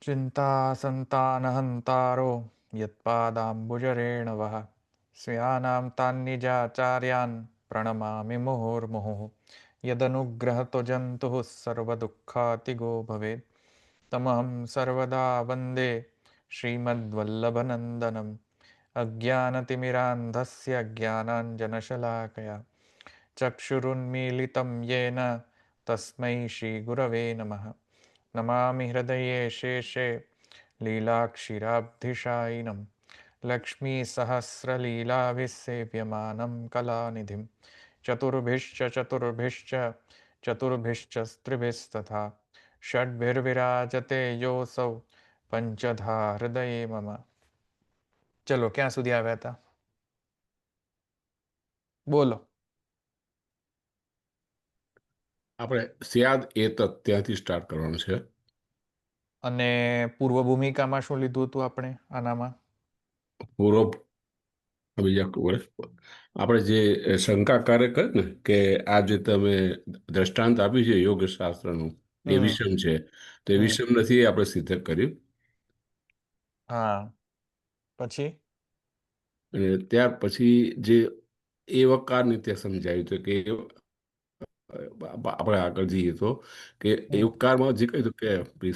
चिन्तासन्तानहन्तारो यत्पादाम्बुजरेणवः स्यानां तान्निजाचार्यान् प्रणमामि मुहुर्मुहुः यदनुग्रहतो जन्तुः सर्वदुःखातिगो भवेत् तमहं सर्वदा वन्दे श्रीमद्वल्लभनन्दनम् अज्ञानतिमिरान्धस्य ज्ञानाञ्जनशलाकया चक्षुरुन्मीलितं येन तस्मै श्रीगुरवे नमः नमामि हृदये शेषे लीलाक्षीराब्धिशायिनं लक्ष्मीसहस्रलीलाभिसेव्यमानं कलानिधिं चतुर्भिश्च स्त्रिभिस्तथा षड्भिर्विराजते योऽसौ पंचधा हृदये मम। चलो क्या સુધી આવ્યા હતા બોલો। આપણે સ્યાદ એ ત્યાંથી સ્ટાર્ટ કરવાનું છે અને પૂર્વ ભૂમિકામાં શું લીધું હતું આપણે આનામાં? પૂર્વ બીજા વર્ષ આપણે જે શંકા કાર્ય કરે ને કે આ જે તમે દ્રષ્ટાંત આપ્યું છે યોગશાસ્ત્રનું એ હમ વિષમ છે તો એ હમ વિષમ નથી આપણે સિદ્ધ કર્યું હા પછી અને ત્યાર પછી જે એવકારની ત્યાં સમજાયું હતું કે આપણે આગળ જઈએ તો કે હમ એવકારમાં જે કહ્યું કે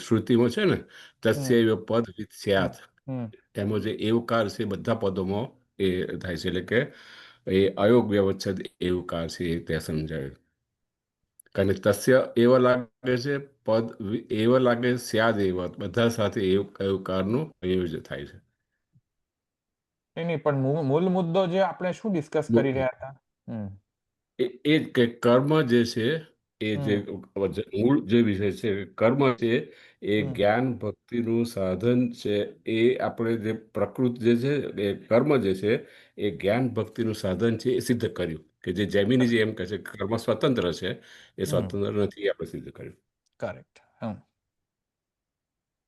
શ્રુતિમાં છે ને હમ તસ્યૈવ પદ વિદ હમ સ્યાત હમ એમાં જે એવકાર છે બધા પદોમાં એ થાય છે એટલે કે એ અયોગ વ્યવચ્છેદ એવકાર છે એ ત્યાં સમજાયું કારણ કે તસ્ય એવ લાગે છે પદ એવ લાગે સ્યાદ એવ બધા સાથે એવકારનું સંયોજન થાય છે નહીં પણ મૂળ મુદ્દો જે આપણે શું ડિસ્કસ કરી રહ્યા હતા? હમ એ જ કે કર્મ જે છે એ જે હમ મૂળ જે વિષય છે કર્મ છે એ હમ જ્ઞાન ભક્તિનું સાધન છે એ આપણે જે પ્રકૃતિ જે છે એ કર્મ જે છે એ જ્ઞાન ભક્તિનું સાધન છે એ સિદ્ધ કર્યું કે જે જૈમિની જે એમ કહે છે કે કર્મ સ્વતંત્ર છે એ હમ સ્વતંત્ર નથી આપણે સિદ્ધ કર્યું કરેક્ટ.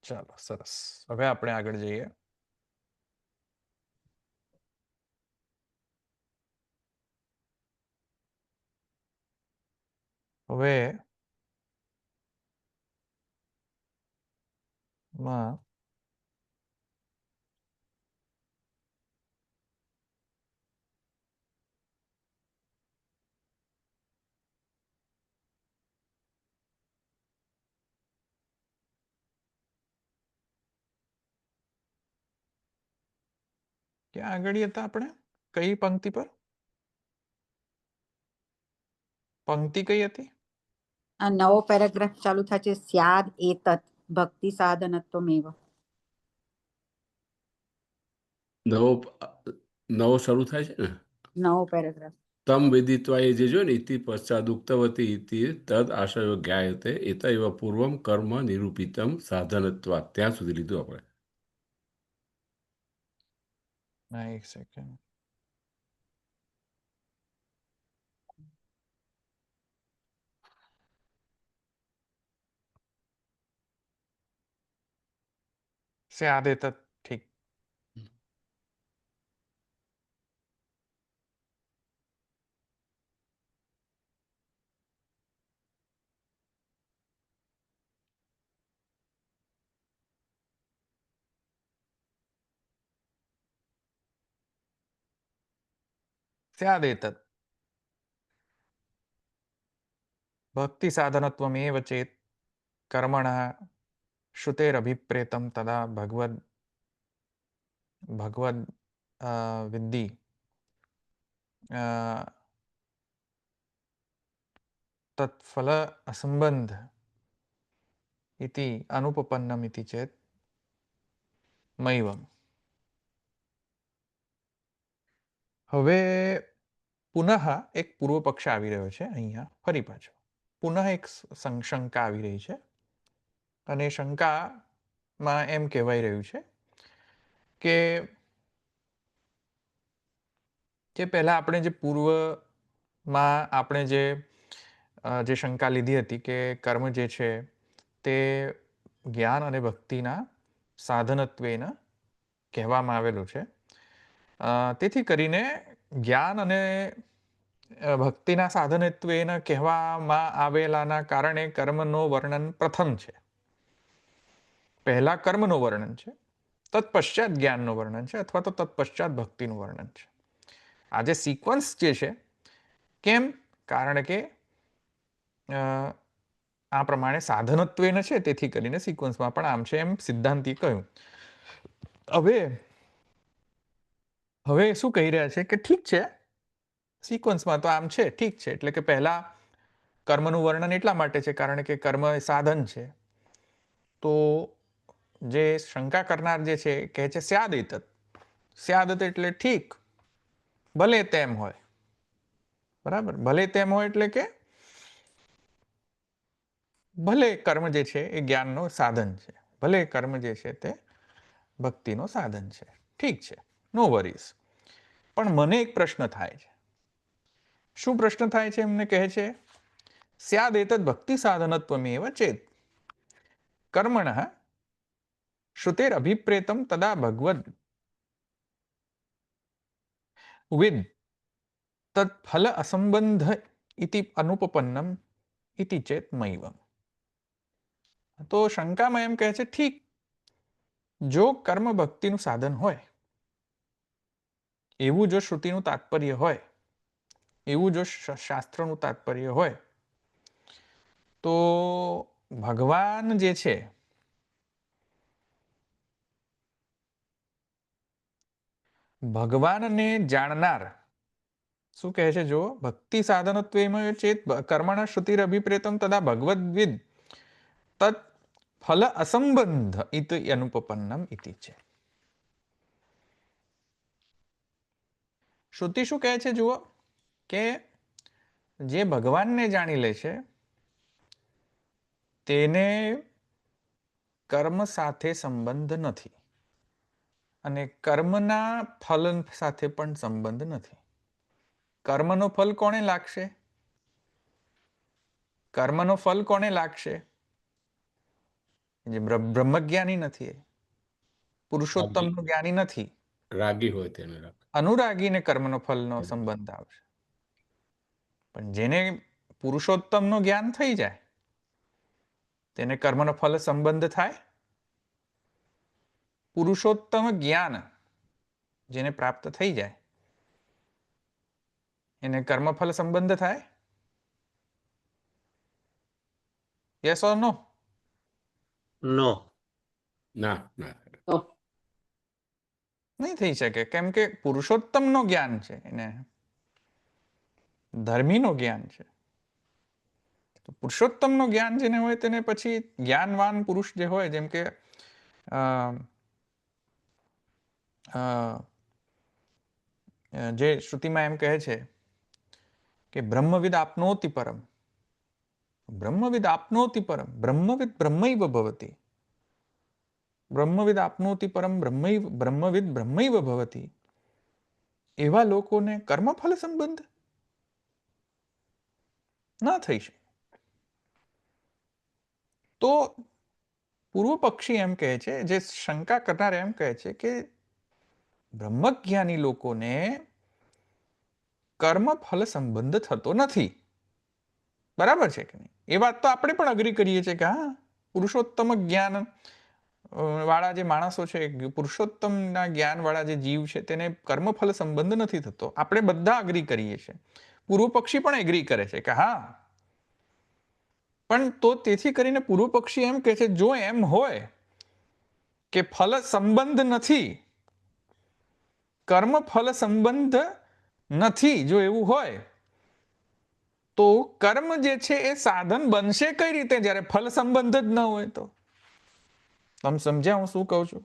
ચાલો સરસ, હવે આપણે આગળ જઈએ. હવે માં ક્યાં આગળ હતા આપણે? કઈ પંક્તિ પર? પંક્તિ કઈ હતી? આ નવો પેરેગ્રાફ ચાલુ થાય છે સ્યાદ એતત ભક્તિ સાધનત્વમેવ. નવો શરૂ થાય છે ને નવો પેરેગ્રાફ. તમ વિદિત્વા એ જે જો ને ઇતિ પશ્ચાદ ઉક્તવતી ઇતિ તદ આશયો જ્ઞાયતે એત એવ પૂર્વમ કર્મ નિરૂપિતમ સાધનત્વા ત્યાં સુધી લીધું આપણે એક સેકન્ડ. સ્યાદ એતત, ઠીક. સ્યાદ એતત ભક્તિ સાધનત્વમેવ ચેત કર્મણઃ શ્રુતેરભિપ્રેતમ તદા ભગવદ વિદ્ધિ તત્ફલ અસંબંધ ઇતિ અનુપપન્નમ ઇતિ ચેત મૈવમ. હવે પુનઃ એક પૂર્વ પક્ષ આવી રહ્યો છે અહીંયા ફરી પાછો. પુનઃ એક શંકા આવી રહી છે અને શંકામાં એમ કહેવાય રહ્યું છે કે પહેલા આપણે જે પૂર્વમાં આપણે જે શંકા લીધી હતી કે કર્મ જે છે તે જ્ઞાન અને ભક્તિના સાધનત્વેના કહેવામાં આવેલું છે. તેથી કરીને જ્ઞાન અને ભક્તિના સાધનત્વેના કહેવામાં આવેલાના કારણે કર્મનો વર્ણન પ્રથમ છે. પહેલા કર્મનું વર્ણન છે, તત્પશ્ચાત જ્ઞાનનું વર્ણન છે, અથવા તો તત્પશ્ચાત ભક્તિનું વર્ણન છે. આ જે સિક્વન્સ જે છે, કેમ? કારણ કે આ પ્રમાણે સાધનત્વેન છે, તેથી કરીને સિક્વન્સમાં પણ આમ છે એમ સિદ્ધાંતિએ કહ્યું. હવે શું કહી રહ્યા છે કે ઠીક છે, સિક્વન્સમાં તો આમ છે, ઠીક છે, એટલે કે પહેલા કર્મનું વર્ણન એટલા માટે છે કારણ કે કર્મ એ સાધન છે. તો જે શંકા કરનાર જે છે એ કહે છે સ્યાદેતત. સ્યાદત એટલે ઠીક, ભલે તેમ હોય. બરાબર, ભલે તેમ હોય એટલે કે ભલે કર્મ જે છે એ જ્ઞાનનું સાધન છે, ભલે કર્મ જે છે તે ભક્તિનું સાધન છે, ઠીક છે, નો વરીઝ. પણ મને એક પ્રશ્ન થાય છે. શું પ્રશ્ન થાય છે? એમને કહે છે સ્યાદેતત ભક્તિ સાધનત્વમેવ ચેત કર્મણઃ શ્રુતેર અભિપ્રેતમ તદા ભગવદ વિદ તત્ફલ અસંબંધ ઇતિ અનુપપન્નમ ઇતિ ચેત મૈવમ. તો શંકામાં એમ કહે છે ઠીક, જો કર્મ ભક્તિનું સાધન હોય, એવું જો શ્રુતિનું તાત્પર્ય હોય, એવું જો શાસ્ત્રનું તાત્પર્ય હોય, તો ભગવાન જે છે ભગવાનને જાણનાર શું કહે છે? જો ભક્તિ સાધનત્વેમ ચેત કર્મણ શ્રુતિર અભિપ્રેતમ તદા ભગવદ્વિદ તત્ ફલ અસંબંધ ઇતિ અનુપપન્નમ ઇતિ છે. શ્રુતિ શું કહે છે? જુઓ કે જે ભગવાનને જાણી લે છે તેને કર્મ સાથે સંબંધ નથી, અને કર્મના ફલ સાથે પણ સંબંધ નથી. કર્મનો ફલ કોને લાગશે? કર્મનો ફલ કોને લાગશે? જે બ્રહ્મજ્ઞાની નથી, પુરુષોત્તમનો જ્ઞાની નથી, રાગી હોય તેને અનુરાગીને કર્મનો ફલનો સંબંધ આવશે. પણ જેને પુરુષોત્તમનું જ્ઞાન થઈ જાય તેને કર્મનો ફલ સંબંધ થાય? પુરુષોત્તમ જ્ઞાન જેને પ્રાપ્ત થઈ જાય એને કર્મફલ સંબંધ થાય? યસ ઓર નો? નો. ના ના નહીં થઈ શકે, કેમ કે પુરુષોત્તમનો જ્ઞાન છે, એને ધર્મીનો જ્ઞાન છે. તો પુરુષોત્તમનો જ્ઞાન જેને હોય તેને પછી જ્ઞાનવાન પુરુષ જે હોય, જેમ કે જે શ્રુતિમાં એમ કહે છે કે બ્રહ્મવિદ આપનોતિ પરમ, બ્રહ્મવિદ આપનોતિ પરમ, બ્રહ્મવિદ બ્રહ્મૈવ ભવતિ, બ્રહ્મવિદ આપનોતિ પરમ બ્રહ્મવિદ બ્રહ્મૈવ ભવતિ. એવા લોકોને કર્મફલ સંબંધ ના થઈ શકે. તો પૂર્વ પક્ષી એમ કહે છે, જે શંકા કરનાર એમ કહે છે કે બ્રહ્મજ્ઞાની લોકોને કર્મફલ સંબંધ થતો નથી. બરાબર છે કે નહીં? એ વાત તો આપણે પણ અગ્રી કરીએ છીએ કે હા, પુરુષોત્તમ જ્ઞાન વાળા જે માણસો છે, પુરુષોત્તમના જ્ઞાન વાળા જે જીવ છે, તેને કર્મફલ સંબંધ નથી થતો. આપણે બધા અગ્રી કરીએ છીએ. પૂર્વ પક્ષી પણ એગ્રી કરે છે કે હા, પણ તો તેથી કરીને પૂર્વ પક્ષી એમ કહે છે જો એમ હોય કે ફલ સંબંધ નથી, કર્મ ફલ સંબંધ નથી, જો એવું હોય તો કર્મ જે છે એ સાધન બનશે કઈ રીતે જ્યારે ફલ સંબંધ જ ન હોય? તો તમે સમજ્યા હું શું કહું છું?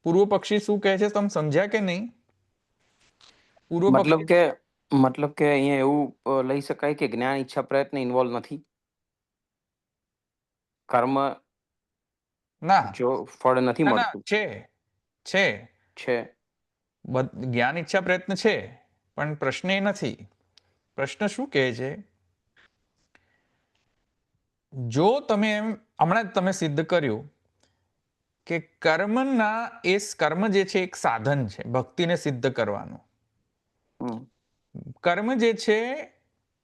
પૂર્વ પક્ષી શું કહે છે તમે સમજ્યા કે નહીં? પૂર્વ મતલબ કે અહીંયા એવું લઈ શકાય કે જ્ઞાન ઈચ્છા પ્રયત્ન ઇન્વોલ્વ નથી, કર્મ ના, જો ફળ નથી મળતું. છે જ્ઞાન ઈચ્છા પ્રયત્ન છે, પણ પ્રશ્ન એ નથી. પ્રશ્ન શું કહે છે? જો તમે એમ હમણાં જ તમે સિદ્ધ કર્યું કે કર્મ જે છે એક સાધન છે ભક્તિને સિદ્ધ કરવાનું. કર્મ જે છે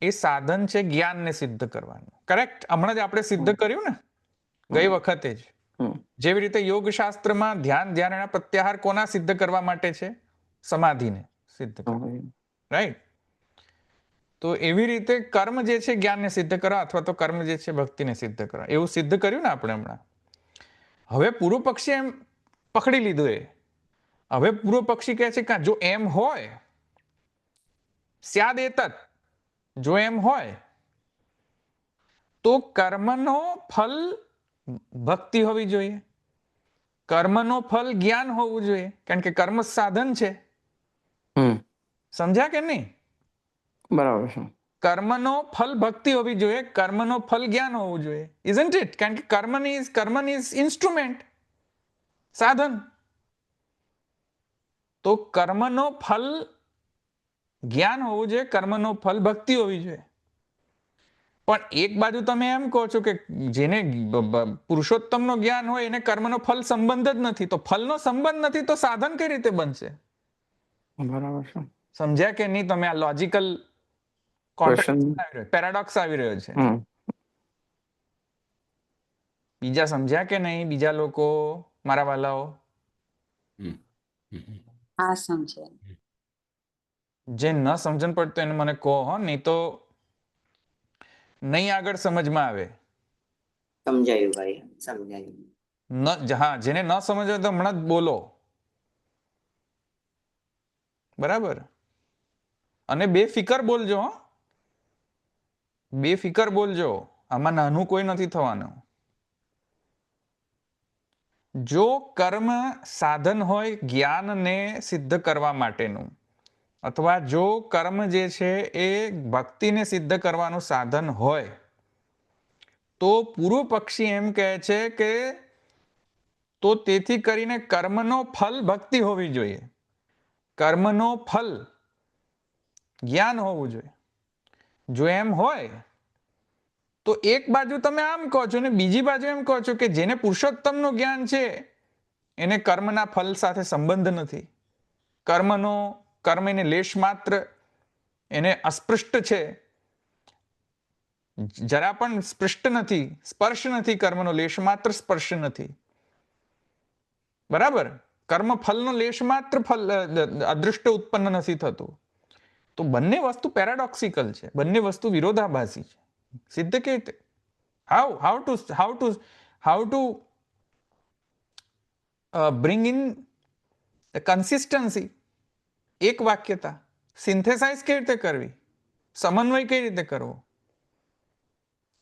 એ સાધન છે જ્ઞાનને સિદ્ધ કરવાનું. કરેક્ટ? હમણાં જ આપણે સિદ્ધ કર્યું ને ગઈ વખતે જ. હમ. જેવી રીતે યોગશાસ્ત્રમાં ધ્યાન ધ્યાન પ્રત્યાહાર કોના સિદ્ધ કરવા માટે છે? સમાધિને સિદ્ધ કરવા, રાઈટ? તો એવી રીતે કર્મ જે છે જ્ઞાનને સિદ્ધ કરવા, અથવા તો કર્મ જે છે ભક્તિને સિદ્ધ કરવા, એવું સિદ્ધ કર્યું ને આપણે હમણાં. હવે પૂર્વ પક્ષી એમ પકડી લીધું એ. હવે પૂર્વ પક્ષી કહે છે કે જો એમ હોય, સ્યાદ એતત, જો એમ હોય તો કર્મનો ફલ ભક્તિ હોવી જોઈએ, કર્મનો ફલ જ્ઞાન હોવું જોઈએ, કારણ કે કર્મ સાધન છે. સમજ્યા કે નહીં? બરાબર છે. કર્મનો ફલ ભક્તિ હોવી જોઈએ, કર્મનો ફલ જ્ઞાન હોવું જોઈએ, ઇઝન્ટ ઇટ? કારણ કે કર્મ ઇઝ ઇન્સ્ટ્રુમેન્ટ, સાધન. તો કર્મનો ફલ જ્ઞાન હોવું જોઈએ, કર્મનો ફલ ભક્તિ હોવી જોઈએ. પણ એક બાજુ તમે એમ કહો છો કે જેને પુરુષોત્તમનો જ્ઞાન હોય એને કર્મનો ફલ સંબંધ જ નથી, તો ફલનો સંબંધ નથી તો સાધન કઈ રીતે બનશે? બરાબર છે. સમજ્યા કે નહીં તમે? આ લોજિકલ પેરાડોક્સ આવી રહ્યો છે. બીજા સમજ્યા કે નહીં? બીજા લોકો, મારા વાલાઓ? હા, સમજે. જે ન સમજણ પડતો એને મને કહો, નહીં તો નહીં આગળ સમજમાં આવે. સમજાયું ભાઈ, સમજાયું. હા, જેને ન સમજાય તો હમણાં જ બોલો, બરાબર? અને બેફિકર બોલજો. બેફિકર બોલજો, આમાં નાનું કોઈ નથી થવાનું. જો કર્મ સાધન હોય જ્ઞાનને સિદ્ધ કરવા માટેનું, અથવા જો કર્મ જે છે એ ભક્તિને સિદ્ધ કરવાનું સાધન હોય, તો પૂર્વ પક્ષી એમ કહે છે કે તો તેથી કરીને કર્મનો ફલ ભક્તિ હોવી જોઈએ, કર્મનો ફલ જ્ઞાન હોવું જોઈએ. જો એમ હોય તો એક બાજુ તમે આમ કહો છો ને બીજી બાજુ એમ કહો છો કે જેને પુરુષોત્તમનું જ્ઞાન છે એને કર્મના ફલ સાથે સંબંધ નથી, કર્મ એને લેશ માત્ર એને અસ્પૃષ્ટ છે, જરા પણ સ્પૃષ્ટ નથી, સ્પર્શ નથી, કર્મનો લેશ માત્ર સ્પર્શ નથી. બરાબર? કર્મ ફલનો લેશ માત્ર ફલ અદૃષ્ટ ઉત્પન્ન નથી થતું. તો બંને વસ્તુ પેરાડોક્સિકલ છે, બંને વસ્તુ વિરોધાભાસી છે. સિદ્ધ કે રીતે? How to bring in consistency, એક વાક્યતા, સિન્થેસાઇઝ કેવી રીતે કરવી, સમન્વય કઈ રીતે કરવો?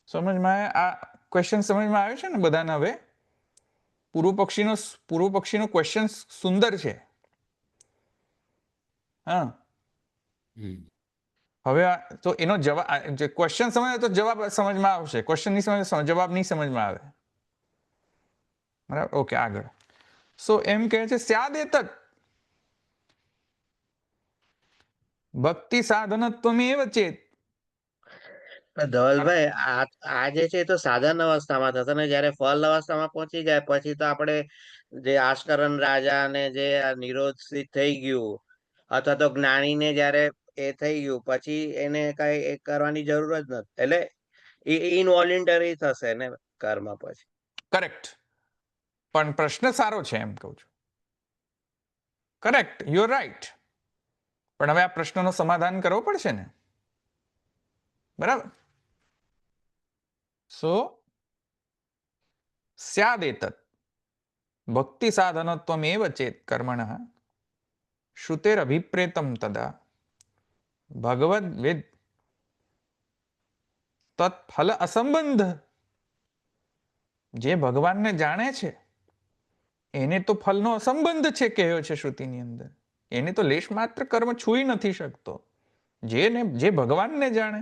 સમજમાં આ ક્વેશ્ચન સમજમાં આવે છે ને બધાને? હવે પૂર્વ પક્ષીનો ક્વેશ્ચન સુંદર છે. હા, હવે તો એનો જવાબ, ક્વેશ્ચન સમજ તો જવાબ સમજમાં આવશે, ક્વેશ્ચન નહીં સમજ જવાબ નહીં સમજમાં આવે. બરાબર? ઓકે, આગળ. સો એમ કહે છે સ્યાદ એતત ભક્તિ સાધનત્વમેવ ચેત. ધવલભાઈ, આ જે છે એ તો સાધન અવસ્થામાં થશે ને જયારે ફલ અવસ્થામાં પહોંચી જાય પછી તો આપણે જે આસ્કરણ રાજા ને જે નિરોધ થઈ ગયું, અથવા તો જ્ઞાનીને જયારે એ થઈ ગયું પછી એને કઈ કરવાની જરૂર જ નથી, એટલે ઇનવોલ્યુન્ટરી થશે ને કર્મ પછી. કરેક્ટ. પણ પ્રશ્ન સારો છે એમ કહું છું. Correct, you are right. પણ હવે આ પ્રશ્નનો સમાધાન કરવો પડશે ને, બરાબર? સો સ્યાદેતત ભક્તિ સાધનત્વમેવ ચેત કર્મણઃ શ્રુતેર અભિપ્રેતમ તદા ભગવદ વેદ તત્ફલ અસંબંધ. જે ભગવાનને જાણે છે એને તો ફલનો અસંબંધ છે કહ્યો છે શ્રુતિની અંદર. એને તો લેશ માત્ર કર્મ છૂઈ નથી શકતો. જે ભગવાનને જાણે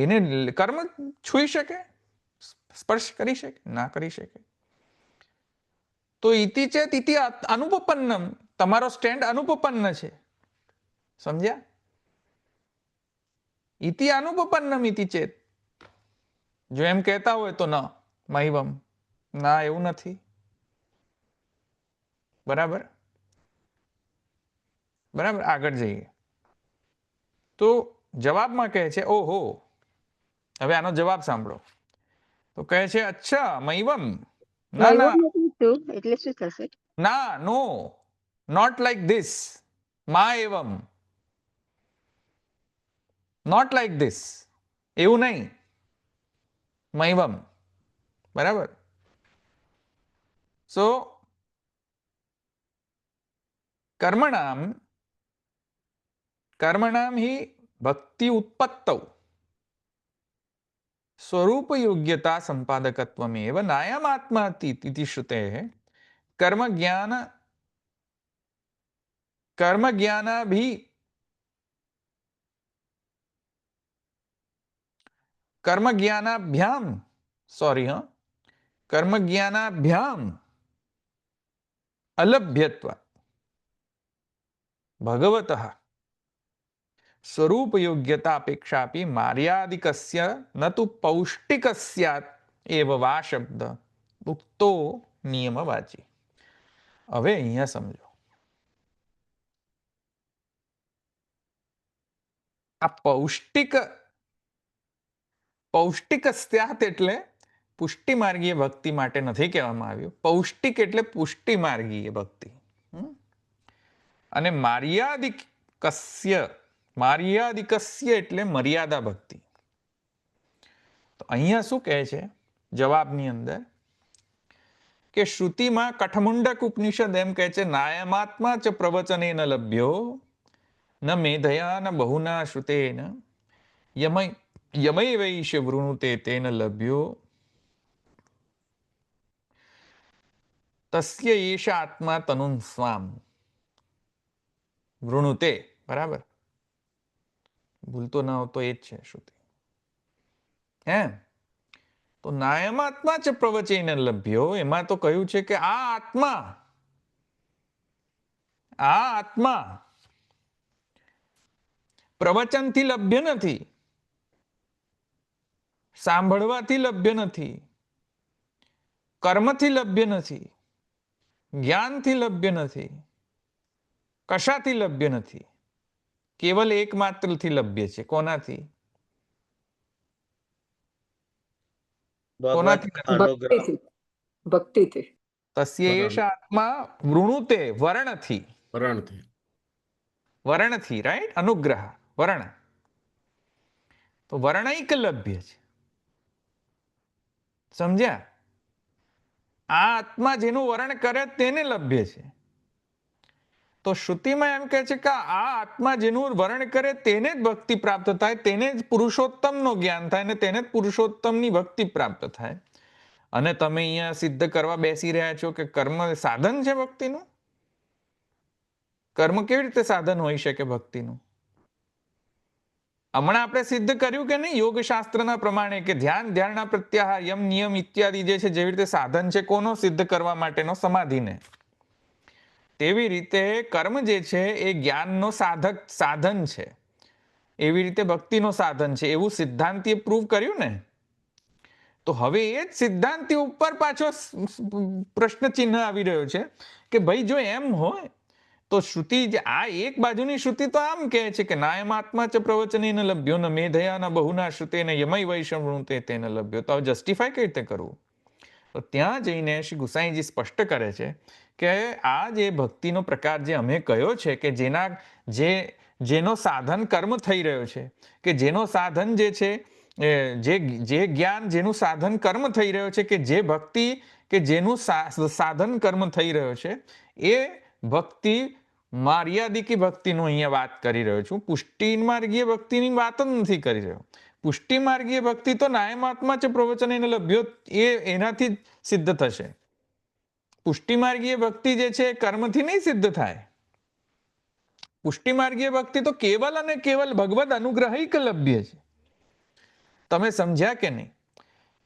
એને કર્મ છૂઈ શકે, સ્પર્શ કરી શકે? ના કરી શકે. તો ઇતિ ચેત ઇતિ અનુપપન્નમ, તમારો સ્ટેન્ડ અનુપપન્ન છે. સમજ્યા? ઇતિ અનુપપન્નમ ઇતિ ચેત. જો એમ કહેતા હોય તો ન મહિવમ, ના એવું નથી. બરાબર? બરાબર, આગળ જઈએ. તો જવાબમાં કહે છે ઓહો, હવે આનો જવાબ સાંભળો. તો કહે છે અચ્છા મૈવમ, ના ના એટલે શું થશે? ના, નો, નોટ લાઈક ધીસ. મા એવમ, નોટ લાઈક ધીસ, એવું નહીં. મૈવમ, બરાબર. સો કર્મણામ કર્મણામ हि ભક્તિ ઉત્પત્તૌ स्वरूप योग्यता संपादकत्वमेव नायमात्माति इति श्रुतेः कर्म ज्ञानाभि कर्म ज्ञानाभ्याम सॉरी हाँ कर्म ज्ञानाभ्याम अलभ्यत्वा भगवतः स्वरूप योग्यता अपेक्षापि मार्यादिकस्य न तु पौष्टिकस्यात् एव वा शब्द उक्तो नियमवाची. હવે અહીંયા સમજો, આ પૌષ્ટિકસ્યાત એટલે પુષ્ટિ માર્ગીય ભક્તિ માટે નથી કહેવામાં આવ્યું. પૌષ્ટિક એટલે પુષ્ટિ માર્ગીય ભક્તિ. અને માર્યાદિકસ્ય એટલે મર્યાદા ભક્તિ. તો અહીંયા શું કહે છે જવાબની અંદર કે શ્રુતિમાં કઠમુંડક ઉપનિષદ એમ કહે છે નાયમાત્મા ચ પ્રવચને ન લભ્યો ન મેધયા ન બહુના શ્રુતેન યમય વૈશ્ય વૃણુતે તેન લભ્યો તસ્ય એષ આત્મા તનુન સ્વામ વૃણુતે. બરાબર, ભૂલતો ન આવતો એ જ છે શ્રુતિ. એમ તો નાયમાત્મા ચ પ્રવચેન લભ્યો, એમાં તો કહ્યું છે કે આ આત્મા પ્રવચનથી લભ્ય નથી, સાંભળવાથી લભ્ય નથી, કર્મથી લભ્ય નથી, જ્ઞાનથી લભ્ય નથી, કશાથી લભ્ય નથી, કેવલ એકમાત્રથી લભ્ય છે. કોનાથી? ભક્તિથી. તસ્ય એષ આત્મા વૃણુતે, વર્ણથી, રાઈટ, અનુગ્રહ વર્ણ. તો વર્ણૈક લભ્ય છે. સમજ્યા? આ આત્મા જેનું વર્ણ કરે તેને લભ્ય છે. તો શ્રુતિમાં એમ કહે છે કે આ આત્મા જેનું વર્ણ કરે તેને જ ભક્તિ પ્રાપ્ત થાય, તેને જ પુરુષોત્તમનું જ્ઞાન થાય અને તેને જ પુરુષોત્તમની ભક્તિ પ્રાપ્ત થાય. અને તમે અહીંયા સિદ્ધ કરવા બેસી રહ્યા છો કે કર્મ સાધન છે ભક્તિનું. કર્મ કેવી રીતે સાધન હોઈ શકે ભક્તિનું? હમણાં આપણે સિદ્ધ કર્યું કે નહીં યોગશાસ્ત્રના પ્રમાણે કે ધ્યાન, ધ્યાનના પ્રત્યાહાર, યમ, નિયમ ઇત્યાદિ જે છે જેવી રીતે સાધન છે કોનો સિદ્ધ કરવા માટેનો? સમાધિને. તેવી રીતે કર્મ જે છે એ જ્ઞાનનો સાધન છે, એવી રીતે ભક્તિનો સાધન છે, એવું સિદ્ધાંતિએ પ્રૂવ કર્યું ને. તો હવે એ જ સિદ્ધાંતિ ઉપર પાછો પ્રશ્ન ચિહ્ન આવી રહ્યો છે કે ભાઈ જો એમ હોય તો શ્રુતિ, આ એક બાજુની શ્રુતિ તો આમ કહે છે કે નાયમાત્મા ચ પ્રવચને ન લભ્યો ન મેધયા ન બહુના શ્રુતે ન યમય વૈષ્ણવૃતે તેને લભ્યો. તો જસ્ટિફાય કઈ રીતે કરવું? તો ત્યાં જઈને શ્રી ગુસાઈજી સ્પષ્ટ કરે છે કે આ જે ભક્તિનો પ્રકાર જે અમે કયો છે કે જેનો સાધન કર્મ થઈ રહ્યો છે, કે જેનો સાધન જે છે જે જ્ઞાન જેનું સાધન કર્મ થઈ રહ્યો છે, કે જે ભક્તિ કે જેનું સાધન કર્મ થઈ રહ્યો છે, એ ભક્તિ માર્યાદિકી ભક્તિનું અહીંયા વાત કરી રહ્યો છું. પુષ્ટિ માર્ગીય ભક્તિની વાત જ નથી કરી રહ્યો. પુષ્ટિ માર્ગીય ભક્તિ તો નાયમાત્મા ચ પ્રવચને ન લભ્યો એનાથી જ સિદ્ધ થશે. પુષ્ટિ માર્ગીય ભક્તિ જે છે કર્મથી નહીં સિદ્ધ થાય. પુષ્ટિ માર્ગીય ભક્તિ તો કેવલ અને કેવલ ભગવદ અનુગ્રહિક લભ્ય છે. તમે સમજ્યા કે નહીં?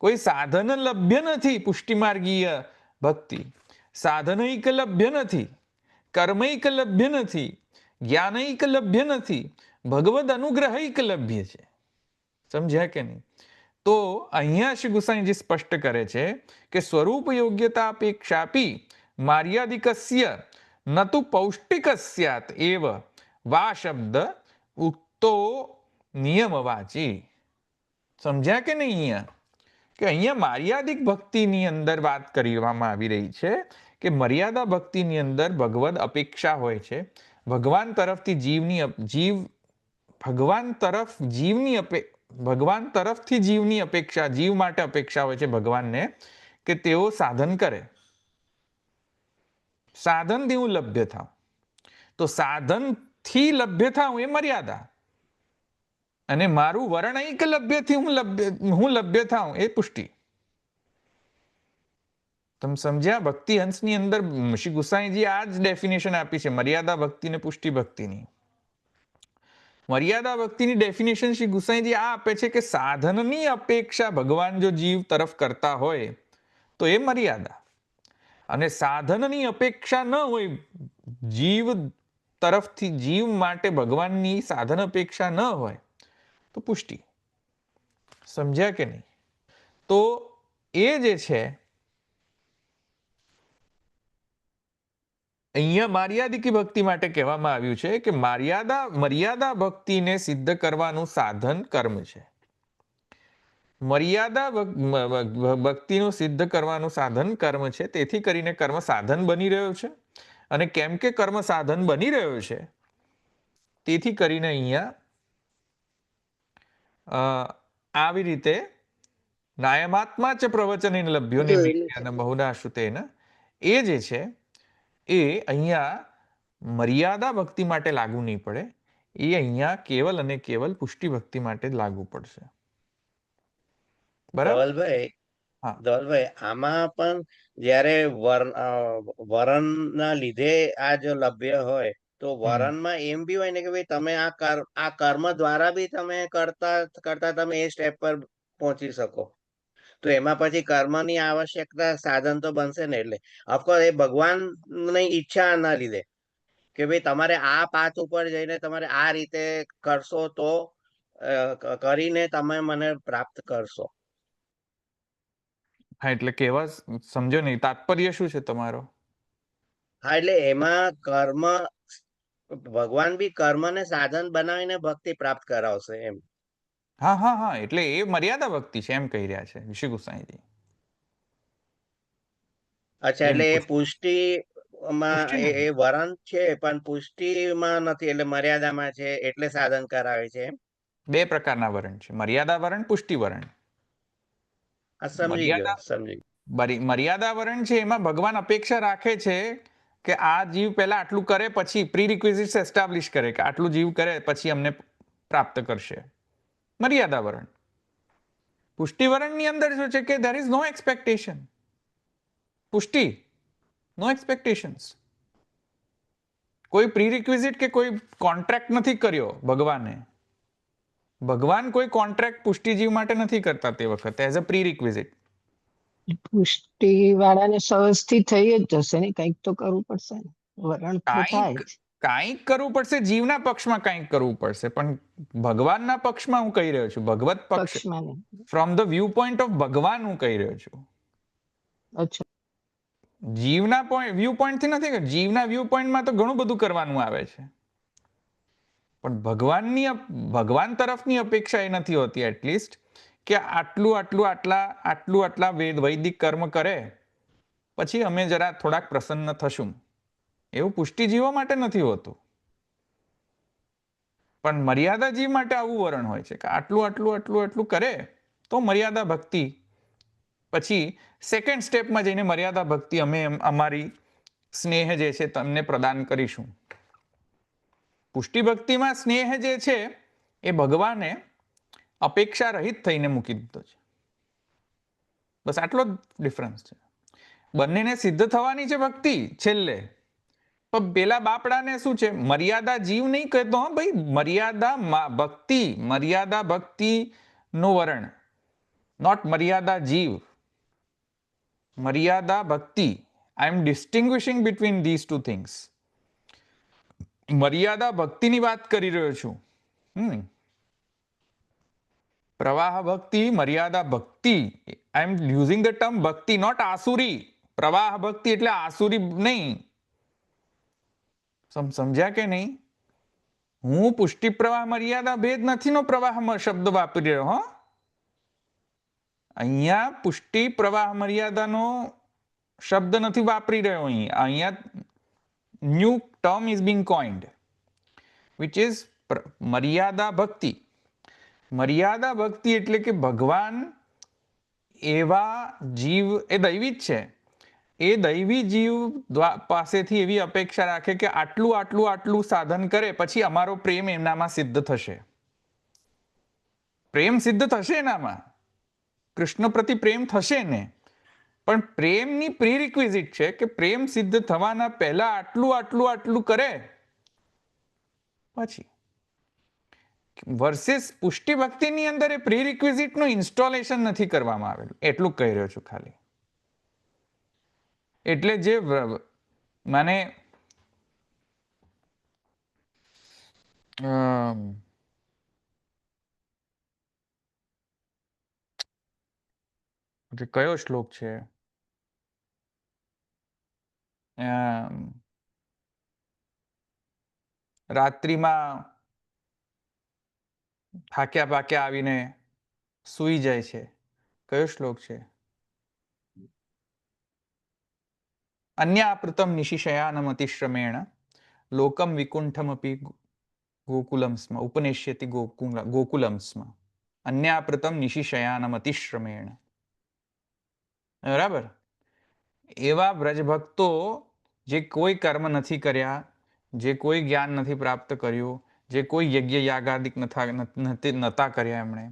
કોઈ સાધન લભ્ય નથી. પુષ્ટિ માર્ગીય ભક્તિ સાધનૈક લભ્ય નથી, કર્મૈક લભ્ય નથી, જ્ઞાનૈક લભ્ય નથી, ભગવદ અનુગ્રહિક લભ્ય છે. સમજ્યા કે નહીં? તો અહીંયા શ્રી ગુસાઈજી સ્પષ્ટ કરે છે કે સ્વરૂપ યોગ્યતા અપેક્ષાપી માર્યાદિકસ્ય ન તુ પૌષ્ટિકસ્યાત એવ વા શબ્દ ઉક્તો નિયમવાચી. સમજ્યા કે નહીં? અહીંયા કે અહીંયા મર્યાદિક ભક્તિની અંદર વાત કરવામાં આવી રહી છે કે મર્યાદા ભક્તિની અંદર ભગવદ અપેક્ષા હોય છે. ભગવાન તરફથી ભગવાન તરફથી જીવની અપેક્ષા, જીવ માટે અપેક્ષા હોય છે ભગવાનને કે તેઓ સાધન કરે, સાધનથી હું લભ્ય થાઉં. તો સાધનથી લભ્ય થાઉં એ મર્યાદા, અને મારું વર્ણૈક લભ્યથી હું લભ્ય થાઉં એ પુષ્ટિ. તમે સમજ્યા? ભક્તિ હંસની અંદર શ્રી ગુસાઈજી આ જ ડેફિનેશન આપી છે મર્યાદા ભક્તિ ને પુષ્ટિ ભક્તિની. મર્યાદા ભક્તિની ડેફિનેશન શ્રી ગુસાઈજી આ આપે છે કે સાધનની અપેક્ષા ભગવાન જો જીવ તરફ કરતા હોય તો એ મર્યાદા, અને સાધનની અપેક્ષા ન હોય જીવ તરફથી, જીવ માટે ભગવાનની સાધન અપેક્ષા ન હોય તો પુષ્ટિ. સમજ્યા કે નહીં? તો એ જે છે અહીંયા મર્યાદિકી ભક્તિ માટે કહેવામાં આવ્યું છે કે મર્યાદા ભક્તિને સિદ્ધ કરવાનું સાધન કર્મ છે. મર્યાદા ભક્તિનું સિદ્ધ કરવાનું સાધન કર્મ છે. તેથી કરીને કર્મ સાધન બની રહ્યો છે, અને કેમ કે કર્મ સાધન બની રહ્યો છે તેથી કરીને અહીંયા આવી રીતે નાયમાત્મા ચ પ્રવચને લભ્યો નિમિત્તેન બહુધા શ્રુતેન, એ જે છે એ અહીંયા મર્યાદા ભક્તિ માટે લાગુ નહીં પડે, એ અહીંયા કેવલ અને કેવલ પુષ્ટિ ભક્તિ માટે જ લાગુ પડશે. બરાબર? ધવલભાઈ, આમાં પણ જયારે વરણના લીધે આ જો લભ્ય હોય તો વરણમાં એમ બી હોય ને કે ભાઈ તમે આ કર્મ દ્વારા બી તમે કરતા તમે એ સ્ટેપ પર પહોંચી શકો. તો એમાં પછી કર્મની આવશ્યકતા સાધન તો બનશે ને. એટલે ઓફકોર્સ એ ભગવાનની ઈચ્છા ના લીધે કે ભાઈ તમારે આ પાથ ઉપર જઈને તમારે આ રીતે કરશો તો કરીને તમે મને પ્રાપ્ત કરશો. હા, એટલે કેવા સમજો નહીં, તાત્પર્ય શું છે તમારો? હા, એટલે એમાં કર્મ, ભગવાન બી કર્મને સાધન બનાવીને ભક્તિ પ્રાપ્ત કરાવશે એમ. હા હા હા, એટલે એ મર્યાદા ભક્તિ છે એમ કહી રહ્યા છે ઋષિ ગુસાઈજી. અચ્છા, એટલે એ પુષ્ટિમાં એ વરણ છે પણ પુષ્ટિમાં નથી, એટલે મર્યાદામાં છે એટલે સાધન કરાવે છે એમ. બે પ્રકારના વરણ છે, મર્યાદા વરણ, પુષ્ટિ વરણ. મર્યાદા વરણ છે એમાં ભગવાન અપેક્ષા રાખે છે કે આ જીવ પહેલા આટલું કરે, પછી પ્રી રિક્વિઝિટ્સ એસ્ટાબ્લિશ કરે કે આટલું જીવ કરે પછી અમને પ્રાપ્ત કરશે. મર્યાદા વરણ. પુષ્ટિ વરણની અંદર શું છે કે there is no expectation. Pushti, no expectations. કોઈ પ્રી રિક્વિઝિટ કે કોઈ કોન્ટ્રાક્ટ નથી કર્યો ભગવાને. ભગવાન કોઈ કોન્ટ્રાક્ટ પુષ્ટિજીવ માટે નથી કરતા તે વખતે એઝ અ પ્રી રિક્વિઝિટ. પુષ્ટિ વાળાને સહજથી થઈ જ જશે ને, કંઈક તો કરવું પડશે ને. વરણ તો થાય જ. કાંઈક કરવું પડશે, જીવના પક્ષમાં કાંઈક કરવું પડશે, પણ ભગવાનના પક્ષમાં હું કહી રહ્યો છું, ભગવત પક્ષ, from the view point of ભગવાન હું કહી રહ્યો છું. અચ્છા. જીવના વ્યૂ પોઈન્ટ થી નથી, જીવના વ્યૂ પોઈન્ટમાં તો ઘણું બધું કરવાનું આવે છે, પણ ભગવાન તરફની અપેક્ષા એ નથી હોતી એટલીસ્ટ કે આટલા વૈદિક કર્મ કરે પછી અમે જરા થોડાક પ્રસન્ન થશું. એવું પુષ્ટિજીવો માટે નથી હોતું, પણ મર્યાદા જીવ માટે આવું વરણ હોય છે કે આટલું કરે તો મર્યાદા ભક્તિ. પછી સેકન્ડ સ્ટેપમાં જઈને મર્યાદા ભક્તિ અમે અમારી સ્નેહ જે છે તમને પ્રદાન કરીશું. પુષ્ટિ ભક્તિમાં સ્નેહ જે છે એ ભગવાને અપેક્ષા રહિત થઈને મૂકી દીધો છે. બસ આટલો જ ડિફરન્સ છે. બંનેને સિદ્ધ થવાની છે ભક્તિ છેલ્લે, પણ પેલા બાપડાને શું છે, મર્યાદા જીવ નહીં કહેતો, હા ભાઈ, મર્યાદા ભક્તિ નો વરણ, નોટ મર્યાદા જીવ, મર્યાદા ભક્તિ. આઈ એમ ડિસ્ટિંગ્વિશિંગ બિટવીન ધીઝ ટુ થિંગ્સ. મર્યાદા ભક્તિની વાત કરી રહ્યો છું. પ્રવાહ ભક્તિ, મર્યાદા ભક્તિ. આઈ એમ યુઝિંગ ધ ટર્મ ભક્તિ, નોટ આસુરી. પ્રવાહ ભક્તિ એટલે આસુરી નહીં. સમજ્યા કે નહીં? હું પુષ્ટિ પ્રવાહ મર્યાદા ભેદ નથી નો પ્રવાહ શબ્દ વાપરી રહ્યો. અહીંયા પુષ્ટિ પ્રવાહ મર્યાદાનો શબ્દ નથી વાપરી રહ્યો. અહીંયા new term is being coined which is મર્યાદા ભક્તિ. મર્યાદા ભક્તિ એટલે કે ભગવાન એવા જીવ, એ દૈવી જ છે, એ દૈવી જીવ પાસેથી એવી અપેક્ષા રાખે કે આટલું આટલું આટલું સાધન કરે પછી અમારો પ્રેમ એમનામાં સિદ્ધ થશે. પ્રેમ સિદ્ધ થશે એનામાં, કૃષ્ણ પ્રતિ પ્રેમ થશે ને, પણ પ્રેમની પ્રીરિક્વિઝિટ છે કે પ્રેમ સિદ્ધ થવાના પહેલા આટલું આટલું આટલું કરે પછી. વર્સેસ પુષ્ટિ ભક્તિની અંદર એ પ્રીરિક્વિઝિટનું ઇન્સ્ટોલેશન નથી કરવામાં આવેલું, એટલું કહી રહ્યો છું ખાલી. એટલે જે મને કયો શ્લોક છે, રાત્રિમાં થાક્યા પાક્યા આવીને સૂઈ જાય છે, કયો શ્લોક છે? અન્યાપૃતમ નિશિશયાનમતિશ્રમેણ લોકમ વિકુંઠમપી ગોકુલમ સ્મ ઉપનેશ્યતિ ગોકુલમ સ્મ. અન્યાપૃતમ નિશિશયાનમતિશ્રમેણ. બરાબર. એવા વ્રજભક્તો જે કોઈ કર્મ નથી કર્યા, જે કોઈ જ્ઞાન નથી પ્રાપ્ત કર્યું, જે કોઈ યજ્ઞ યાગાદિક નતા કર્યા એમણે,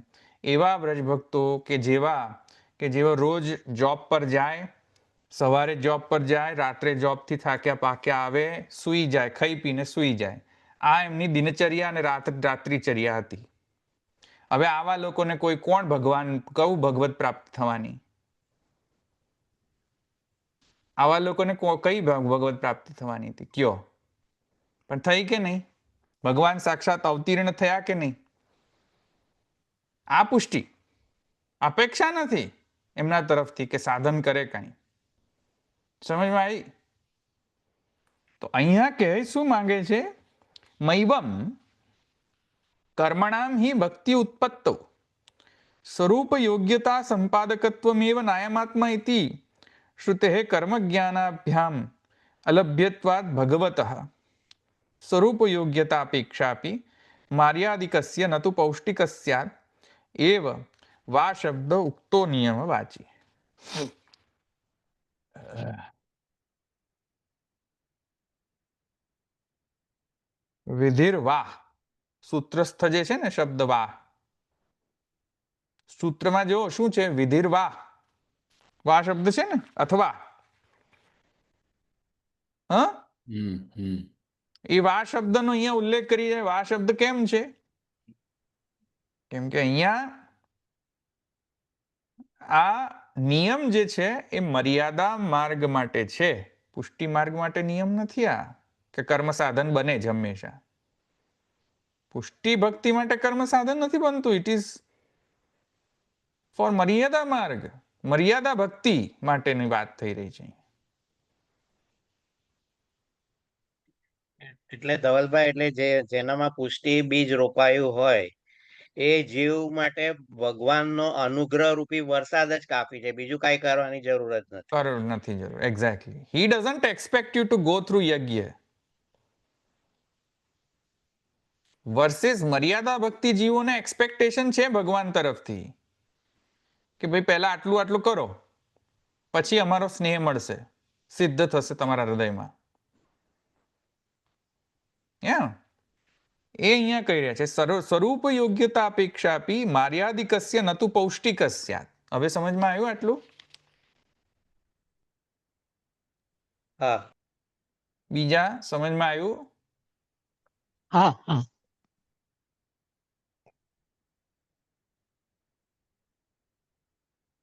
એવા વ્રજભક્તો કે જેવા રોજ જોબ પર જાય, સવારે જોબ પર જાય, રાત્રે જોબથી થાક્યા પાક્યા આવે, સૂઈ જાય, ખાઈ પીને સૂઈ જાય. આ એમની દિનચર્યા અને રાત્રિચર્યા હતી. હવે આવા લોકોને કોઈ કોણ ભગવાન, કયું ભગવત પ્રાપ્ત થવાની? આવા લોકોને કઈ ભગવત પ્રાપ્તિ થવાની હતી કયો? પણ થઈ કે નહીં? ભગવાન સાક્ષાત અવતીર્ણ થયા કે નહીં? આ પુષ્ટિ અપેક્ષા નથી એમના તરફથી કે સાધન કરે કઈ. સમજમાં આવી? તો અહીંયા કહે શું માંગે છે? મૈવમ કર્મણામ હિ ભક્તિ ઉત્પત્તો સ્વરૂપ યોગ્યતા સંપાદકત્વમેવ નાયમાત્મા ઇતિ શ્રુતે કર્મ જ્ઞાનાભ્યામ અલભ્યત્વાદ ભગવતઃ સ્વરૂપ યોગ્યતાપેક્ષાપી માર્યાદિકસ્ય ન તુ પૌષ્ટિકસ્યાદ એવ વા શબ્દ ઉક્તો નિયમ વાચી. વિધિર વાહ સૂત્રસ્થ જે છે ને શબ્દ વાહ, સૂત્રમાં જો શું છે? વિધિર વાહ, વાહ શબ્દ છે ને, અથવા એ વા શબ્દનો અહીંયા ઉલ્લેખ કરી છે. વા શબ્દ કેમ છે? કેમ કે અહીંયા આ નિયમ જે છે એ મર્યાદા માર્ગ માટે છે, પુષ્ટિ માર્ગ માટે નિયમ નથી. આ કે કર્મ સાધન બને જ હંમેશા. પુષ્ટિ ભક્તિ માટે કર્મ સાધન નથી બનતું. ઇટ ઇઝ ફોર મર્યાદા માર્ગ, મર્યાદા ભક્તિ માટેની વાત થઈ રહી છે. એટલે ધવલભાઈ, એટલે જેનામાં પુષ્ટિ બીજ રોપાયું હોય એ જીવ માટે ભગવાનનો અનુગ્રહ રૂપી વરસાદ જ કાફી છે, બીજું કઈ કરવાની જરૂરત નથી. જરૂર. Exactly. He doesn't expect you to go through યજ્ઞ. વર્સેસ મર્યાદા ભક્તિ જીવોને એક્સપેક્ટેશન છે ભગવાન તરફથી કે ભાઈ પહેલા આટલું આટલું કરો પછી અમારો સ્નેહ મળશે, સિદ્ધ થશે તમારા હૃદયમાં. એ અહીંયા કહી રહ્યા છે સ્વરૂપ યોગ્યતા અપેક્ષા આપી માર્યાદિકસ્ય ન તુ પૌષ્ટિકસ્ય. હવે સમજમાં આવ્યું આટલું? હા. બીજા સમજમાં આવ્યું? હા હા.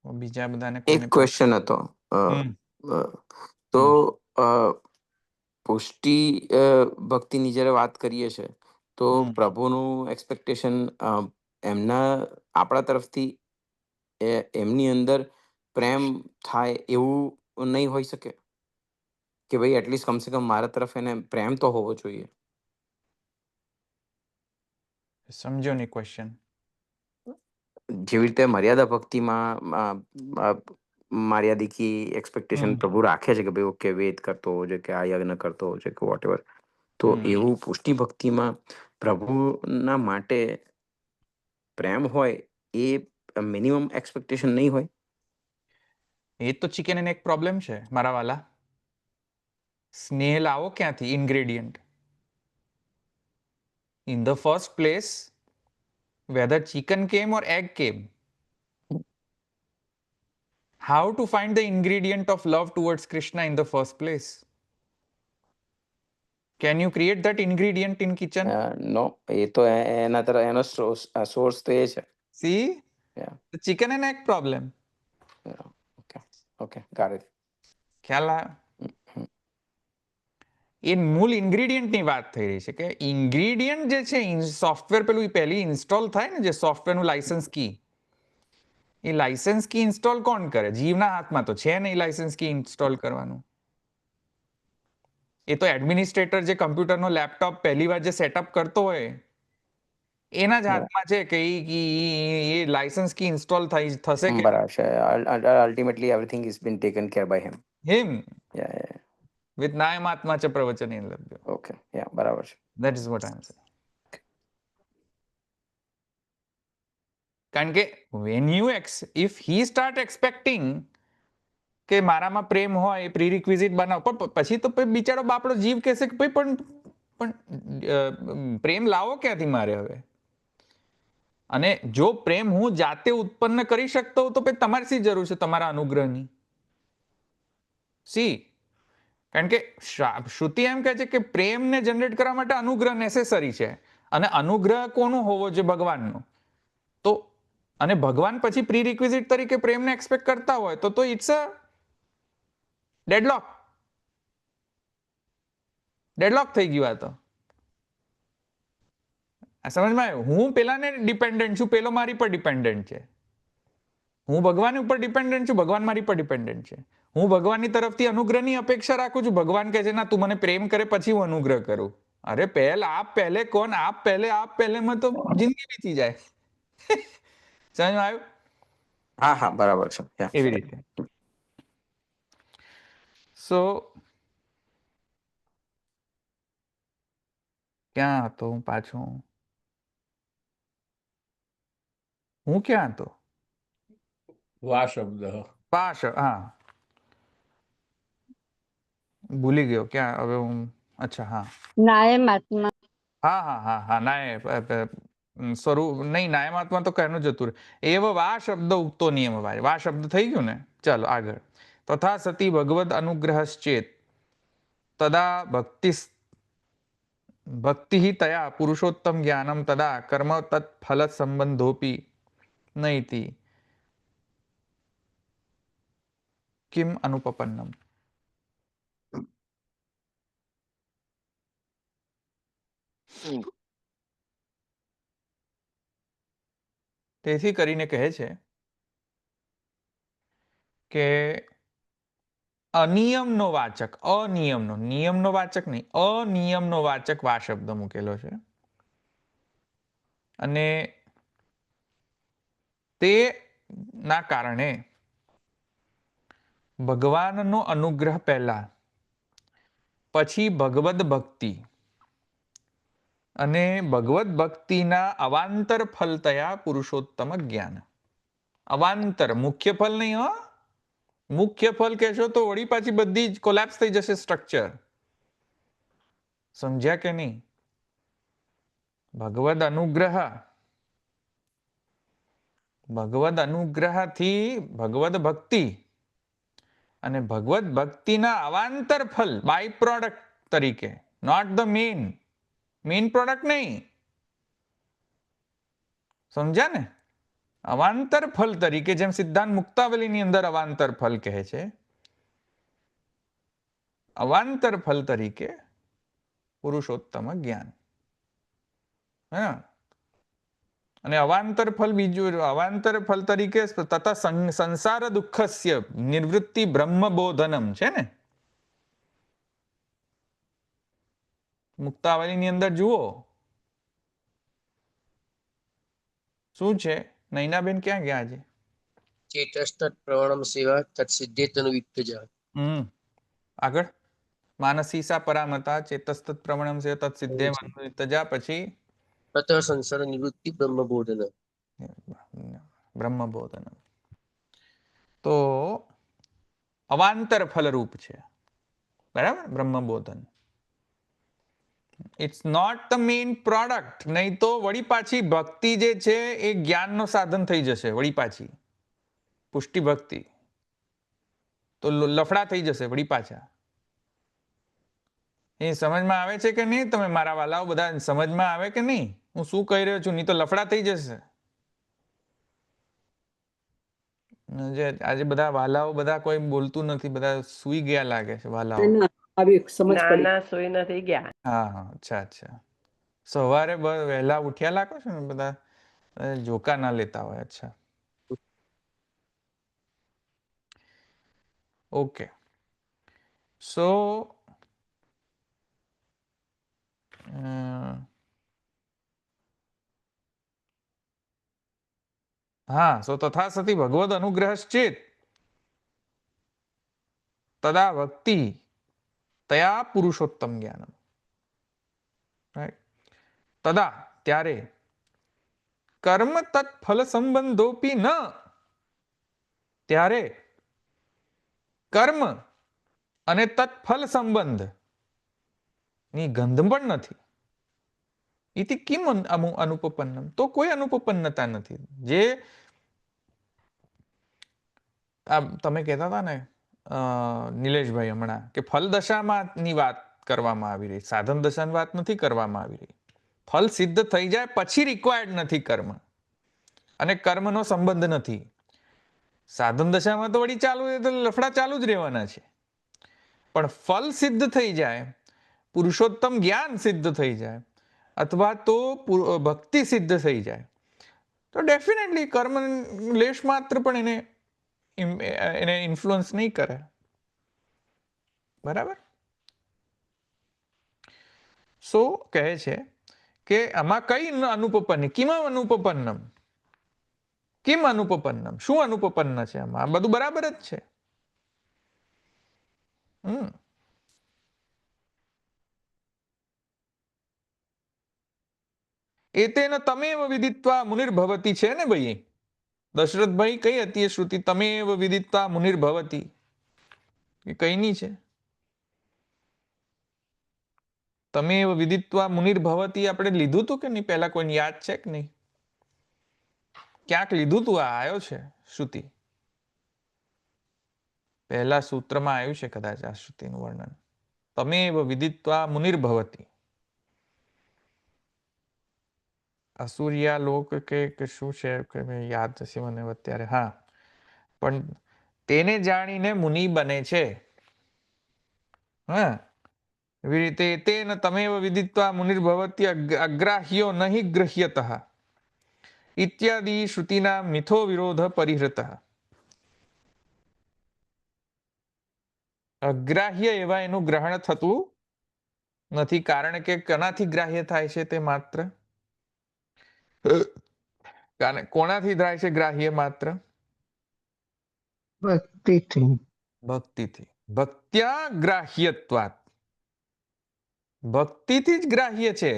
બીજા બધાને એક ક્વેશ્ચન હતો. તો પુષ્ટિ ભક્તિની જ્યારે વાત કરીએ છીએ તો પ્રભુનું એક્સપેક્ટેશન એમના આપણા તરફથી એમની અંદર પ્રેમ થાય એવું નહીં હોઈ શકે કે ભાઈ એટલીસ્ટ કમસે કમ મારા તરફ એને પ્રેમ તો હોવો જોઈએ? સમજો નહીં ક્વેશ્ચન. જેવી રીતે મર્યાદા ભક્તિમાં મર્યાદિકી એક્સપેક્ટેશન પ્રભુ રાખે છે કે ભાઈ ઓકે વેદ કરતો હોવો જોઈએ કે આ યજ્ઞ કરતો હોવો જોઈએ કે વોટ એવર, તો એવું પુષ્ટિ ભક્તિમાં પ્રભુના માટે પ્રેમ હોય એ મિનિમમ એક્સપેક્ટેશન નહીં હોય? એ તો ચિકન એન્ડ એક પ્રોબ્લેમ છે મારા વાલા. સ્નેહ લાવો ક્યાંથી? Ingredient. In the first place, whether chicken came or egg came, how to find the ingredient of love towards Krishna in the first place? Can you create that ingredient in kitchen? નો, એ તો એના તરફ એનો source તો એ છે. See? Yeah. The chicken and egg problem. Yeah. Okay, got it. ખ્યાલ આવ્યો? એ મૂળ ઇન્ગ્રેડિયન્ટની વાત થઈ રહી છે કે ઇન્ગ્રેડિયન્ટ જે છે સોફ્ટવેર પેલું પહેલી ઇન્સ્ટોલ થાય ને, જે સોફ્ટવેરનું લાયસન્સ કી, એ લાયસન્સ કી ઇન્સ્ટોલ કોણ કરે? જીવના હાથમાં તો છે નહીં લાયસન્સ કી ઇન્સ્ટોલ કરવાનું. એ તો એડમિનિસ્ટ્રેટર જે કમ્પ્યુટરનો લેપટોપ પહેલી વાર જે સેટઅપ કરતો હોય એના જ હાથમાં છે કે એ લાયસન્સ કી ઇન્સ્ટોલ થશે કે બરાબર છે. Ultimately everything is been taken care by him. Him યા વિથ નાયમાત્મા ચ પ્રવચને લભ્યો. ઓકે, યા બરાબર છે. That is what I am saying. કારણ કે when you if he start expecting કે મારામાં પ્રેમ હોય, પ્રીરિક્વિઝિટ બનાવ, પણ પછી તો બિચારો બાપડો જીવ કહેશે કે ભાઈ પણ પ્રેમ લાવો ક્યાંથી મારે હવે? અને જો પ્રેમ હું જાતે ઉત્પન્ન કરી શકતો હોઉં તો પછી તમારી શી જરૂર છે તમારા અનુગ્રહની? સી, કારણ કે શ્રુતિ એમ કહે છે કે પ્રેમને જનરેટ કરવા માટે અનુગ્રહ નેસેસરી છે, અને અનુગ્રહ કોનો હોવો જોઈએ? ભગવાનનો. તો અને ભગવાન પછી પ્રી રિક્વિઝિટ તરીકે પ્રેમને એક્સપેક્ટ કરતા હોય તો ઇટ્સ અ ડેડલોક. ડેડલોક થઈ ગયું. આ તો આ સમજમાં આવ્યું? હું પેલાને ડિપેન્ડન્ટ છું, પેલો મારી પર ડિપેન્ડન્ટ છે. હું ભગવાન ઉપર ડિપેન્ડન્ટ છું, ભગવાન મારી પર ડિપેન્ડન્ટ છે. હું ભગવાનની તરફથી અનુગ્રહની અપેક્ષા રાખું છું, ભગવાન કહે છે ના તું મને પ્રેમ કરે પછી હું અનુગ્રહ કરું. અરે આપ પહેલે કોણ? આપ પહેલે માં તો જિંદગી બીતી જાય. સમજમાં આવ્યું? હા, બરાબર છે. એવી રીતે. સો ક્યાં હતો હું પાછો? હું ક્યાં હતો? વા શબ્દ. હા, ભૂલી ગયો ક્યાં હવે હું. અચ્છા, હા નાયમાત્મા. હા નાય સ્વરૂપ નહીં, નાયમાત્મા તો કહેનું જતું રહે. એવ વા શબ્દ ઉક્તો નિયમ ભાઈ. વા શબ્દ થઈ ગયું ને? ચાલો આગળ. તથા સતી ભગવદ અનુગ્રહશ્ચેત તદા ભક્તિ તયા પુરુષોત્તમ જ્ઞાનમ તદા કર્મ તત્ફલ સંબંધોપી નૈતિ કિમ અનુપપન્નમ. તેથી કરીને કહે છે કે અનિયમનો વાચક, નિયમનો વાચક નહીં, અનિયમનો વાચક વા શબ્દ મૂકેલો છે. અને તે ના કારણે ભગવાનનો અનુગ્રહ પહેલા, પછી ભગવદ ભક્તિ, અને ભગવદ ભક્તિના અવાંતર ફલ તયા પુરુષોત્તમ જ્ઞાન. અવાંતર, મુખ્ય ફલ નહીં હો. મુખ્ય ફલ કહેશો તો વળી પાછી બધી જ કોલેપ્સ થઈ જશે સ્ટ્રક્ચર. સમજ્યા કે નહીં? ભગવદ અનુગ્રહથી ભગવદ ભક્તિ અને ભગવદ ભક્તિના અવાંતર ફલ, બાય પ્રોડક્ટ તરીકે, નોટ ધ મેઇન પ્રોડક્ટ નહીં. સમજ્યા ને? અવાંતર ફલ તરીકે, જેમ સિદ્ધાંત મુક્તાવલીની અંદર અવાંતર ફલ કહે છે, અવાંતર ફલ તરીકે પુરુષોત્તમ જ્ઞાન. અને અવાંતર ફલ બીજું, અવાંતર ફલ તરીકે તથા સંસાર દુઃખસ્ય નિવૃત્તિ બ્રહ્મબોધનમ છે ને? મુક્તાવલીની અંદર જુઓ શું છે? નૈનાબેન ક્યાં ગયા આજે? ચેતસ્તત પ્રવણમ સેવા તત્સિદ્ધેતનુ વિત્તજા. આગળ માનસી સા પરામતા ચેતસ્તત પ્રવણમ સે તત્સિદ્ધે તજા પછી તત સંસાર નિવૃત્તિ બ્રહ્મબોધન. બ્રહ્મબોધન. તો અવાંતર ફલરૂપ છે, બરાબર? બ્રહ્મબોધન it's not the main product. નહીં તો વળી પાછી ભક્તિ જે છે એ જ્ઞાનનો સાધન થઈ જશે. વળી પાછી પુષ્ટિ ભક્તિ તો લફડા થઈ જશે વળી પાછા. એ સમજમાં આવે છે કે નહીં? તમે મારા વાલાઓ બધા સમજમાં આવે કે નહીં હું શું કહી રહ્યો છું? નહીં તો લફડા થઈ જશે. આજે બધા વાલાઓ બધા કોઈ બોલતું નથી, બધા સુઈ ગયા લાગે છે વાલાઓ. ના સોઈ નથી ગયા. હા, અચ્છા. સવારે વહેલા ઉઠ્યા લાગો છો ને બધા, જોકા ના લેતા હોય. અચ્છા, ઓકે. સો તથા સતી ભગવદ અનુગ્રહશ્ચેત તદા ભક્તિ તયા પુરુષોત્તમ જ્ઞાનમ. તદા ત્યારે કર્મ તત્ફલ સંબંધોપી ન, ત્યારે કર્મ અને તત્ફલ સંબંધ ની ગંધ પણ નથી. ઇતિ કિમ અનુપપન્નમ, તો કોઈ અનુપપન્નતા નથી. જે તમે કહેતા હતા ને નિલેશભાઈ હમણાં કે ફલ દશામાં ની વાત કરવામાં આવી રહી, સાધન દશાની વાત નથી કરવામાં આવી રહી. ફલ સિદ્ધ થઈ જાય પછી રિક્વાયર્ડ નથી કર્મ, અને કર્મનો સંબંધ નથી. સાધન દશામાં તો વળી ચાલુ લફડા ચાલુ જ રહેવાના છે. પણ ફલ સિદ્ધ થઈ જાય, પુરુષોત્તમ જ્ઞાન સિદ્ધ થઈ જાય, અથવા તો ભક્તિ સિદ્ધ થઈ જાય, તો ડેફિનેટલી કર્મ લેશ માત્ર પણ એને ઇન્ફ્લુઅન્સ નહીં કરે. બરાબર? સો કહે છે કે આમાં કઈ અનુપપન્ન, કિમમ અનુપપન્નમ, કિમ અનુપપન્નમ, શું અનુપપન્ન છે આમાં? બધું બરાબર જ છે. એતેન તમેવ વિદિત્વા મુનિર્ભવતી છે ને ભાઈ? દશરથભાઈ કઈ હતી એ શ્રુતિ? તમેવ વિદિત્વા મુનિર્ભવતી એ કઈની છે? તમેવ વિદિત્વા મુનિર્ભવતી આપણે લીધું હતું કે નહીં? પહેલા કોઈને યાદ છે કે નહીં? ક્યાંક લીધું તું? આ આવ્યો છે શ્રુતિ, પહેલા સૂત્રમાં આવ્યું છે કદાચ આ શ્રુતિનું વર્ણન. તમેવ વિદિત્વા મુનિર્ભવતી. અસુરિયા લોક કે શું છે કે યાદ હશે મને અત્યારે. હા, પણ તેને જાણીને મુનિ બને છે. હા, એવી રીતે તેન તમેવ વિદિત્વા મુનિર્ભવતી અગ્રાહ્યો નહિ ગૃહ્યતઃ ઇત્યાદિ શ્રુતિના મિથો વિરોધ પરિહૃતઃ. અગ્રાહ્ય એવા એનું ગ્રહણ થતું નથી, કારણ કે કનાથી ગ્રાહ્ય થાય છે? તે માત્ર કોનાથી થાય છે ગ્રાહ્ય? માત્ર ભક્તિથી. ભક્તિથી. ભક્ત્યા ગ્રાહ્યત્વાત, ભક્તિથી જ ગ્રાહ્ય છે.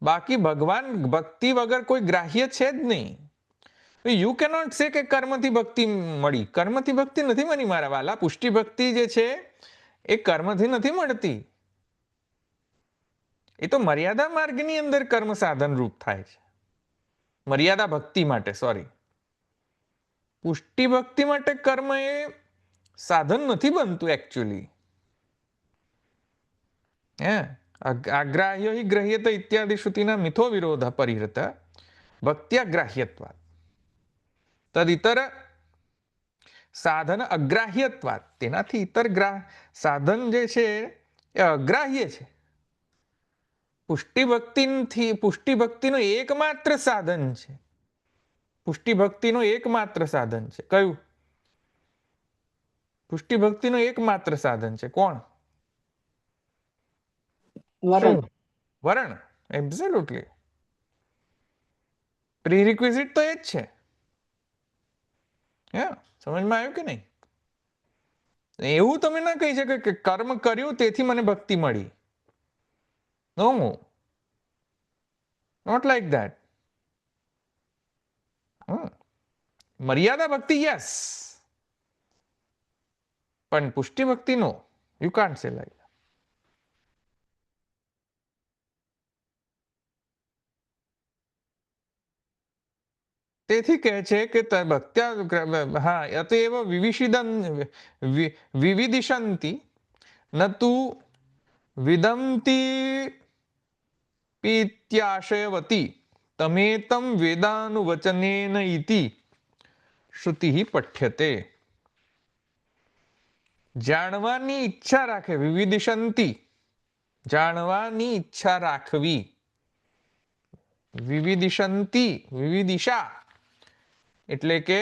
બાકી ભગવાન ભક્તિ વગર કોઈ ગ્રાહ્ય છે જ નહીં. યુ કેનોટ સે કે કર્મથી ભક્તિ મળી. કર્મથી ભક્તિ નથી મળી મારા વાલા. પુષ્ટિ ભક્તિ જે છે એ કર્મથી નથી મળતી. એ તો મર્યાદા માર્ગની અંદર કર્મ સાધન રૂપ થાય છે. મર્યાદા ભક્તિ માટે, સોરી, પુષ્ટિ ભક્તિ માટે કર્મ એ સાધન નથી બનતું એકચ્યુઅલી. આગ્રાહ્યો હિ ગ્રહ્યત ઇત્યાદિ શ્રુતિના મિથો વિરોધ પરિહૃત ભક્ત્યાગ્રાહ્યત્વાત તદિતર સાધન અગ્રાહ્યત્વાત. તેનાથી ઇતર સાધન જે છે એ અગ્રાહ્ય છે. પુષ્ટિ ભક્તિનું એકમાત્ર સાધન છે. પુષ્ટિ ભક્તિનું એકમાત્ર સાધન છે. કયું? પુષ્ટિ ભક્તિનું એકમાત્ર સાધન છે. કોણ? વરણ. એબ્સોલ્યુટલી. પ્રીરિક્વિઝિટ તો એ જ છે. સમજમાં આવ્યું કે નહીં? એવું તમે ના કહી શકો કે કર્મ કર્યું તેથી મને ભક્તિ મળી. નો, નોટ લાઈક ધેટ. મર્યાદા ભક્તિ યસ, પણ પુષ્ટિ ભક્તિ નો. યુ કાન્ટ સે લાઈક. તેથી કહે છે કે ભક્ત્યા હા અતએવ વિવિદિશંતિ ન તુ વિદંતી પીત્યાશયવતી તમેતમ વેદાનુવચનેન ઇતિ શ્રુતિ પઠ્યતે. જાણવાની ઈચ્છા રાખે, વિવિદિશંતિ જાણવાની ઈચ્છા રાખવી, વિવિદિશંતિ વિવિદિશા એટલે કે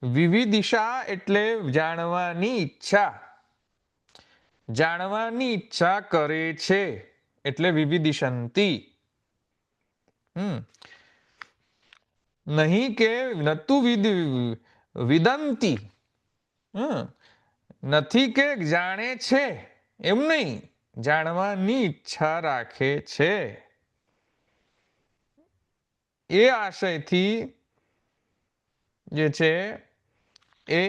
વિવિદિશા એટલે જાણવાની ઈચ્છા, જાણવાની ઈચ્છા કરે છે એટલે વિવિદિશંતિ. નહીં કે નતુ વિદંતી, નથી કે જાણે છે એમ નહીં, જાણવાની ઈચ્છા રાખે છે. એ આશયથી જે છે એ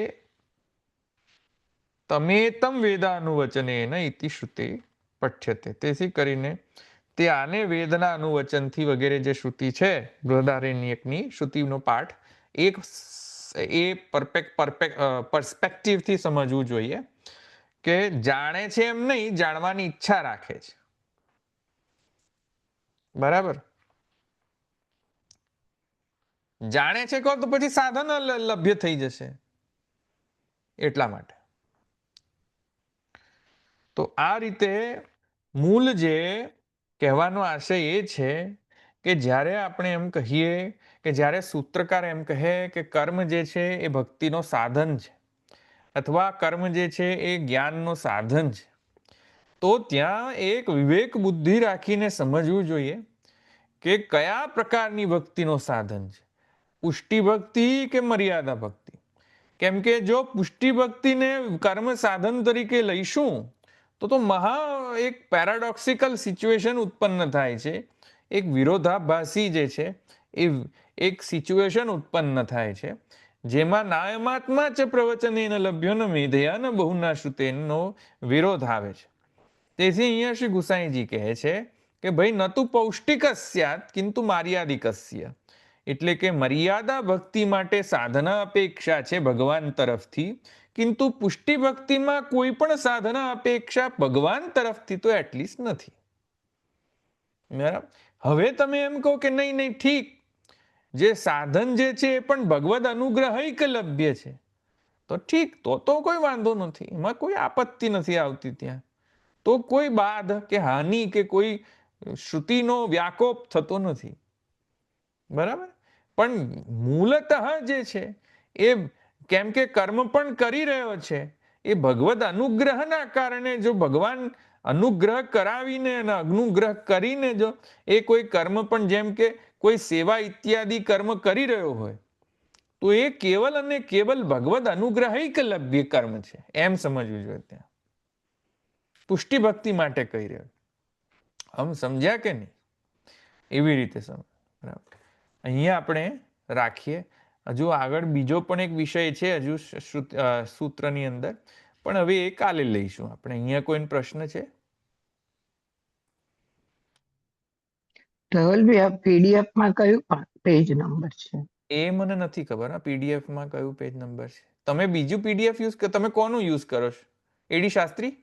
તમેતમ વેદાનુવચનેન ઇતિ શ્રુતિ પઠ્યતે. તેથી કરીને તે આને વેદના અનુવચનથી વગેરે જે શ્રુતિ છે બૃહદારણ્યકની શ્રુતિનો પાઠ એ પર્સ્પેક્ટિવથી સમજવું જોઈએ કે જાણે છે એમ નહીં, જાણવાની ઈચ્છા રાખે છે. બરાબર? જાણે છે કહો તો પછી સાધન લભ્ય થઈ જશે એટલા માટે. તો આ રીતે મૂળ જે કહેવાનો આશય એ છે કે જ્યારે આપણે એમ કહીએ કે જ્યારે સૂત્રકાર એમ કહે કે કર્મ જે છે એ ભક્તિનો સાધન છે અથવા કર્મ જે છે એ જ્ઞાનનો સાધન છે, તો ત્યાં એક વિવેક બુદ્ધિ રાખીને સમજવું જોઈએ કે કયા પ્રકારની ભક્તિનો સાધન છે, પુષ્ટિ ભક્તિ કે મર્યાદા ભક્તિ. કેમ કે જો પુષ્ટિ ભક્તિને કર્મ સાધન તરીકે લઈશું તો મહા એક પેરાડોક્સિકલ સિચ્યુએશન ઉત્પન્ન થાય છે, એક વિરોધાભાસી જે છે એ એક સિચ્યુએશન ઉત્પન્ન થાય છે જેમાં નાયમાત્મા ચ પ્રવચનેન લભ્યો ન મેધયા ન બહુના શ્રુતેનો વિરોધ આવે છે. તેથી અહીંયા શ્રી ગુસાઈજી કહે છે કે ભાઈ ન તુ પૌષ્ટિક સ્યાત કિંતુ માર્યાદિકસ્ય, એટલે કે મર્યાદા ભક્તિ માટે સાધના અપેક્ષા છે ભગવાન તરફથી, કિંતુ પુષ્ટિ ભક્તિમાં કોઈ પણ સાધના અપેક્ષા ભગવાન તરફથી તો એટલીસ્ટ નથી. બરાબર? હવે તમે એમ કહો કે નહીં નહીં ઠીક, જે સાધન જે છે એ પણ ભગવદ અનુગ્રહિક લભ્ય છે, તો ઠીક, તો કોઈ વાંધો નથી, એમાં કોઈ આપત્તિ નથી આવતી. ત્યાં તો કોઈ બાધ કે હાનિ કે કોઈ શ્રુતિનો વ્યાકોપ થતો નથી. બરાબર? પણ મૂળતઃ જે છે એ કેમ કે કર્મ પણ કરી રહ્યો છે એ ભગવદ અનુગ્રહના કારણે, જો ભગવાન અનુગ્રહ કરાવીને અને અનુગ્રહ કરીને જો એ કોઈ કર્મ પણ જેમ કે કોઈ સેવા ઇત્યાદિ કર્મ કરી રહ્યો હોય તો એ કેવલ અને કેવલ ભગવદ અનુગ્રહિક લભ્ય કર્મ છે એમ સમજવું જોઈએ. ત્યાં પુષ્ટિ ભક્તિ માટે કહી રહ્યો. હમ સમજ્યા કે નહીં? એવી રીતે સમજ. બરાબર? અહીંયા આપણે રાખીએ. હજુ આગળ બીજો પણ એક વિષય છે હજુ સૂત્રની અંદર, પણ હવે એ કાલે લઈશું આપણે. અહીંયા કોઈ પ્રશ્ન છે? ધવલભાઈ, આ પીડીએફ માં કયું પેજ નંબર છે? એ મને નથી ખબર. આ પીડીએફ માં કયું પેજ નંબર છે? તમે બીજું પીડીએફ યુઝ કરો? તમે કોનું યુઝ કરો છો? એડી શાસ્ત્રી?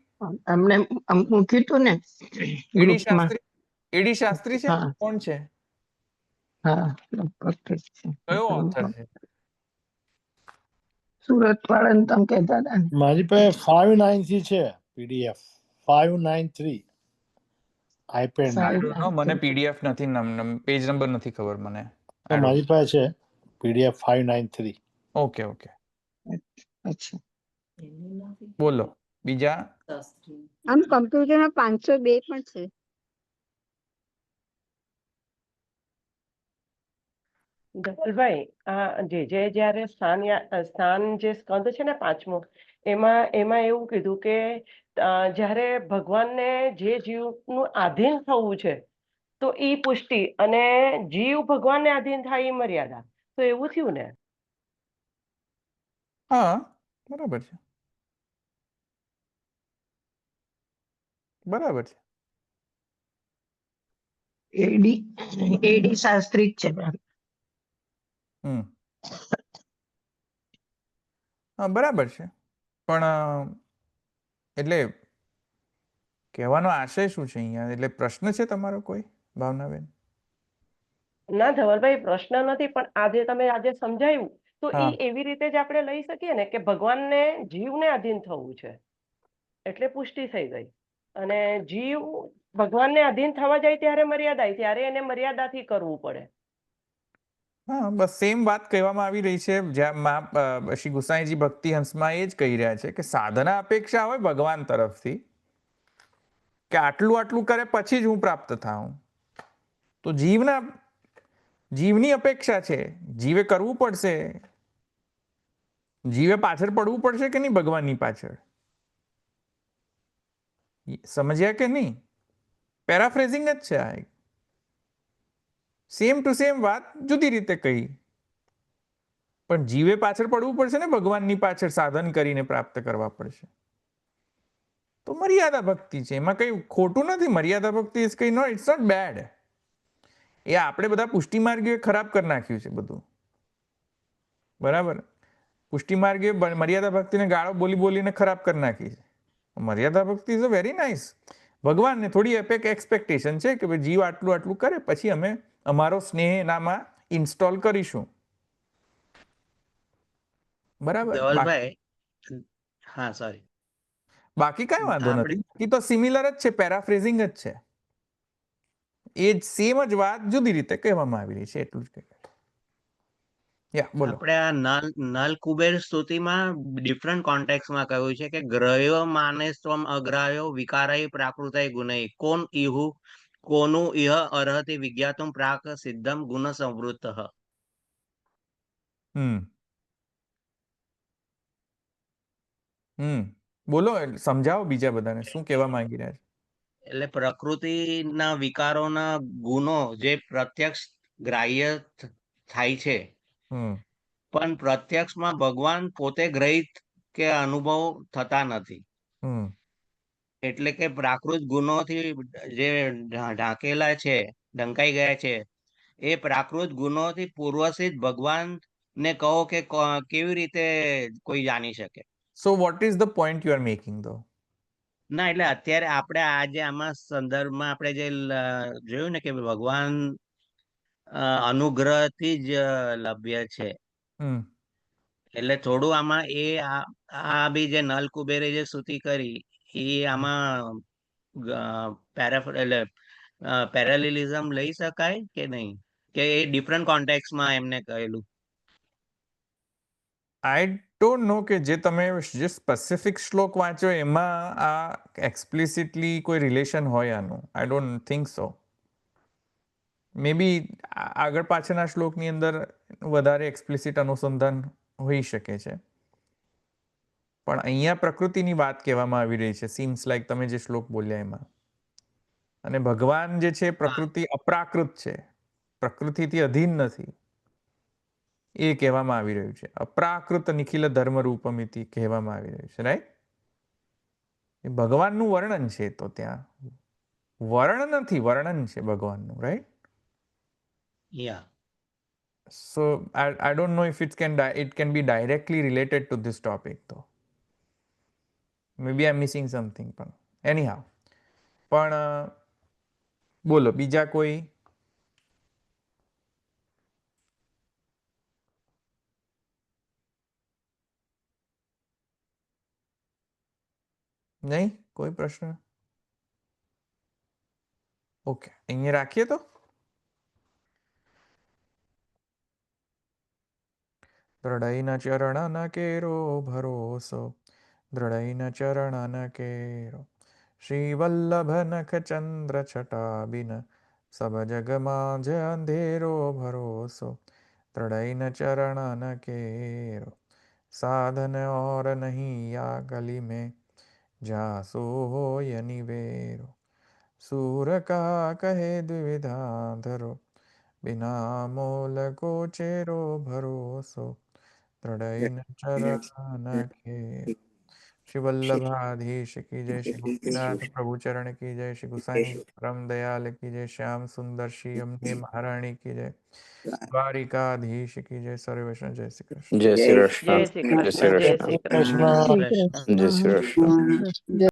અમને મૂક્યું હતું ને એડી શાસ્ત્રી? એડી શાસ્ત્રી છે? કોણ છે? હા, કયો ઓથર છે? સુરત વાળા ને તમે કહેતા હતા ને. મારી પાસે 593 છે પીડીએફ. 593 આઈપેડ. મને પીડીએફ નથી, પેજ નંબર નથી ખબર મને. મારી પાસે છે પીડીએફ 593. ઓકે ઓકે, અચ્છા. બોલો બીજા. આમ કમ્પ્યુટરમાં 502 પણ છે. ધવલભાઈ, આ જે જ્યારે સ્થાન જે સ્કંદ છે ને 5મો, એમાં એવું કીધું કે જ્યારે ભગવાનને જે જીવનું આધીન થવું છે તો એ પુષ્ટિ, અને જીવ ભગવાનને આધીન થાય એ મર્યાદા. તો એવું થયું ને? હા, બરાબર છે, બરાબર છે. એડી શાસ્ત્રી જ છે મેમ. હા, બરાબર છે. પણ એટલે કહેવાનો આશય શું છે અહીંયા? એટલે પ્રશ્ન છે તમારો કોઈ, ભાવનાબેન? ના ધવલભાઈ, પ્રશ્ન નથી, પણ તમે આજે સમજાયું તો એ એવી રીતે જ આપણે લઈ શકીએ ને કે ભગવાનને જીવને આધીન થવું છે એટલે પુષ્ટિ થઈ ગઈ, અને જીવ ભગવાનને આધીન થવા જાય ત્યારે મર્યાદા, ત્યારે એને મર્યાદાથી કરવું પડે. હા, બસ સેમ વાત કહેવામાં આવી રહી છે. જ્યાં શ્રી ગુસાઈજી ભક્તિ હંસમાં એ જ કહી રહ્યા છે કે સાધના અપેક્ષા હોય ભગવાન તરફથી કે આટલું આટલું કરે પછી જ હું પ્રાપ્ત થાઉં, તો જીવની અપેક્ષા છે, જીવે કરવું પડશે, જીવે પાછળ પડવું પડશે કે નહીં ભગવાનની પાછળ? સમજ્યા કે નહીં? પેરાફ્રેઝિંગ જ છે આ. સેમ ટુ સેમ વાત જુદી રીતે કહી, પણ જીવે પાછળ પડવું પડશે ને, ભગવાનની પાછળ સાધન કરીને પ્રાપ્ત કરવા પડશે. તો મર્યાદા ભક્તિ છે, એમાં કઈ ખોટું નથી. મર્યાદા ભક્તિ ઇઝ કઈ નો, ઇટ્સ નોટ બેડ. એ આપણે બધા પુષ્ટિ માર્ગીઓએ ખરાબ કરી નાખ્યું છે બધું, બરાબર? પુષ્ટિ માર્ગીએ મર્યાદા ભક્તિને ગાળો બોલી બોલીને ખરાબ કરી નાખી છે. મર્યાદા ભક્તિ ઇઝ અ વેરી નાઇસ. ભગવાનને થોડી એક્સપેક્ટેશન છે કે ભાઈ જીવ આટલું આટલું કરે પછી અમે અમારો સ્નેહ એનામાં ઇન્સ્ટોલ કરીશું, બરાબર? ધવલભાઈ, હા સોરી, બાકી કઈ વાંધો આપણે નથી. એ તો સિમિલર જ છે, પેરાફ્રેઝિંગ જ છે. એ જ સેમ જ વાત જુદી રીતે કહેવામાં આવી રહી છે, એટલું જ કહેવાય. બોલો. આપણે આ નલ કુબેર સ્તુતિમાં ડિફરન્ટ કોન્ટેક્સમાં કહ્યું છે કે ગ્રહ્યો માને સ્વમ અગ્રાહ્યો વિકારાય પ્રાકૃતાય ગુણૈ કોન ઇહુ કોનું ઇહ અર્હતિ વિજ્ઞાતુમ પ્રાક સિદ્ધમ ગુણ સંવૃત્ત. બોલો, સમજાવો બીજા બધાને શું કહેવા માંગી રહ્યા છે. એટલે પ્રકૃતિના વિકારોના ગુણો જે પ્રત્યક્ષ ગ્રાહ્ય થાય છે, પણ પ્રત્યક્ષમાં ભગવાન પોતે ગ્રહિત કે અનુભવ થતા નથી. એટલે કે પ્રાકૃત ગુણોથી જે ઢાંકેલા છે, ઢંકાઈ ગયા છે, એ પ્રાકૃત ગુણોથી પૂર્વસિદ્ધ ભગવાન ને કહો કે કેવી રીતે કોઈ જાણી શકે? So what is the point you are making ધો? ના, એટલે અત્યારે આપણે આજે આમાં સંદર્ભમાં આપણે જે જોયું ને કે ભગવાન અનુગ્રહથી જ લભ્ય છે, એટલે થોડું આમાં આ બી જે નલ કુબેરે જે સ્તુતિ કરી એ આમાં એટલે પેરેલિઝમ લઈ શકાય કે નહીં, કે એ ડિફરન્ટ કોન્ટેક્સમાં એમને કહેલું? આઈ ડોન્ટ નો કે જે તમે જે સ્પેસિફિક શ્લોક વાંચો એમાં આ એક્સપ્લિસિટલી કોઈ રિલેશન હોય આનું. I don't think so. મે બી આગળ પાછળના શ્લોકની અંદર વધારે એક્સપ્લિસિટ અનુસંધાન હોઈ શકે છે, પણ અહીંયા પ્રકૃતિની વાત કહેવામાં આવી રહી છે. સીમ્સ લાઈક તમે જે શ્લોક બોલ્યા એમાં. અને ભગવાન જે છે પ્રકૃતિ અપ્રાકૃત છે, પ્રકૃતિથી અધીન નથી, એ કહેવામાં આવી રહ્યું છે. અપ્રાકૃત નિખિલ ધર્મ રૂપમિતિ કહેવામાં આવી રહ્યું છે, રાઈટ? એ ભગવાનનું વર્ણન છે, તો ત્યાં વર્ણ નથી, વર્ણન છે ભગવાનનું, right? So I don't know if it can be directly related to this topic though. Maybe I'm missing something, પણ anyhow. પણ બોલો બીજા કોઈ? નહીં? કોઈ પ્રશ્ન? ઓકે, અહીંયા રાખીએ તો. દ્રઢૈન ચરણ કેરો ભરોસો, દ્રઢૈન ચરણ કેરો, શ્રી વલ્લભ નખ ચંદ્ર છટા બિન સબ જગ માજ અંધેરો ભરોસો, तृणै न चरण न केरो, साधन और नहीं या गली में, जासो हो निवेरो। सूर का कहे द्विविधा धरो, बिना मोल को चेरो भरोसो, तृणै न चरण न केरो। श्री वल्लभाधीश की जय, श्री गोपीनाथ प्रभु चरण की जय, श्री गुसाई परम दयाल की जय, श्याम सुंदर श्री अम्बे महारानी की जय, द्वारिकाधीश की जय। सर्वे वैष्णव जय श्री कृष्ण। जय श्री कृष्ण। जय श्री जय श्री कृष्ण, जय कृष्ण। श्री कृष्ण कृष्ण। श्री कृष्ण कृष्ण जय श्री कृष्ण। जय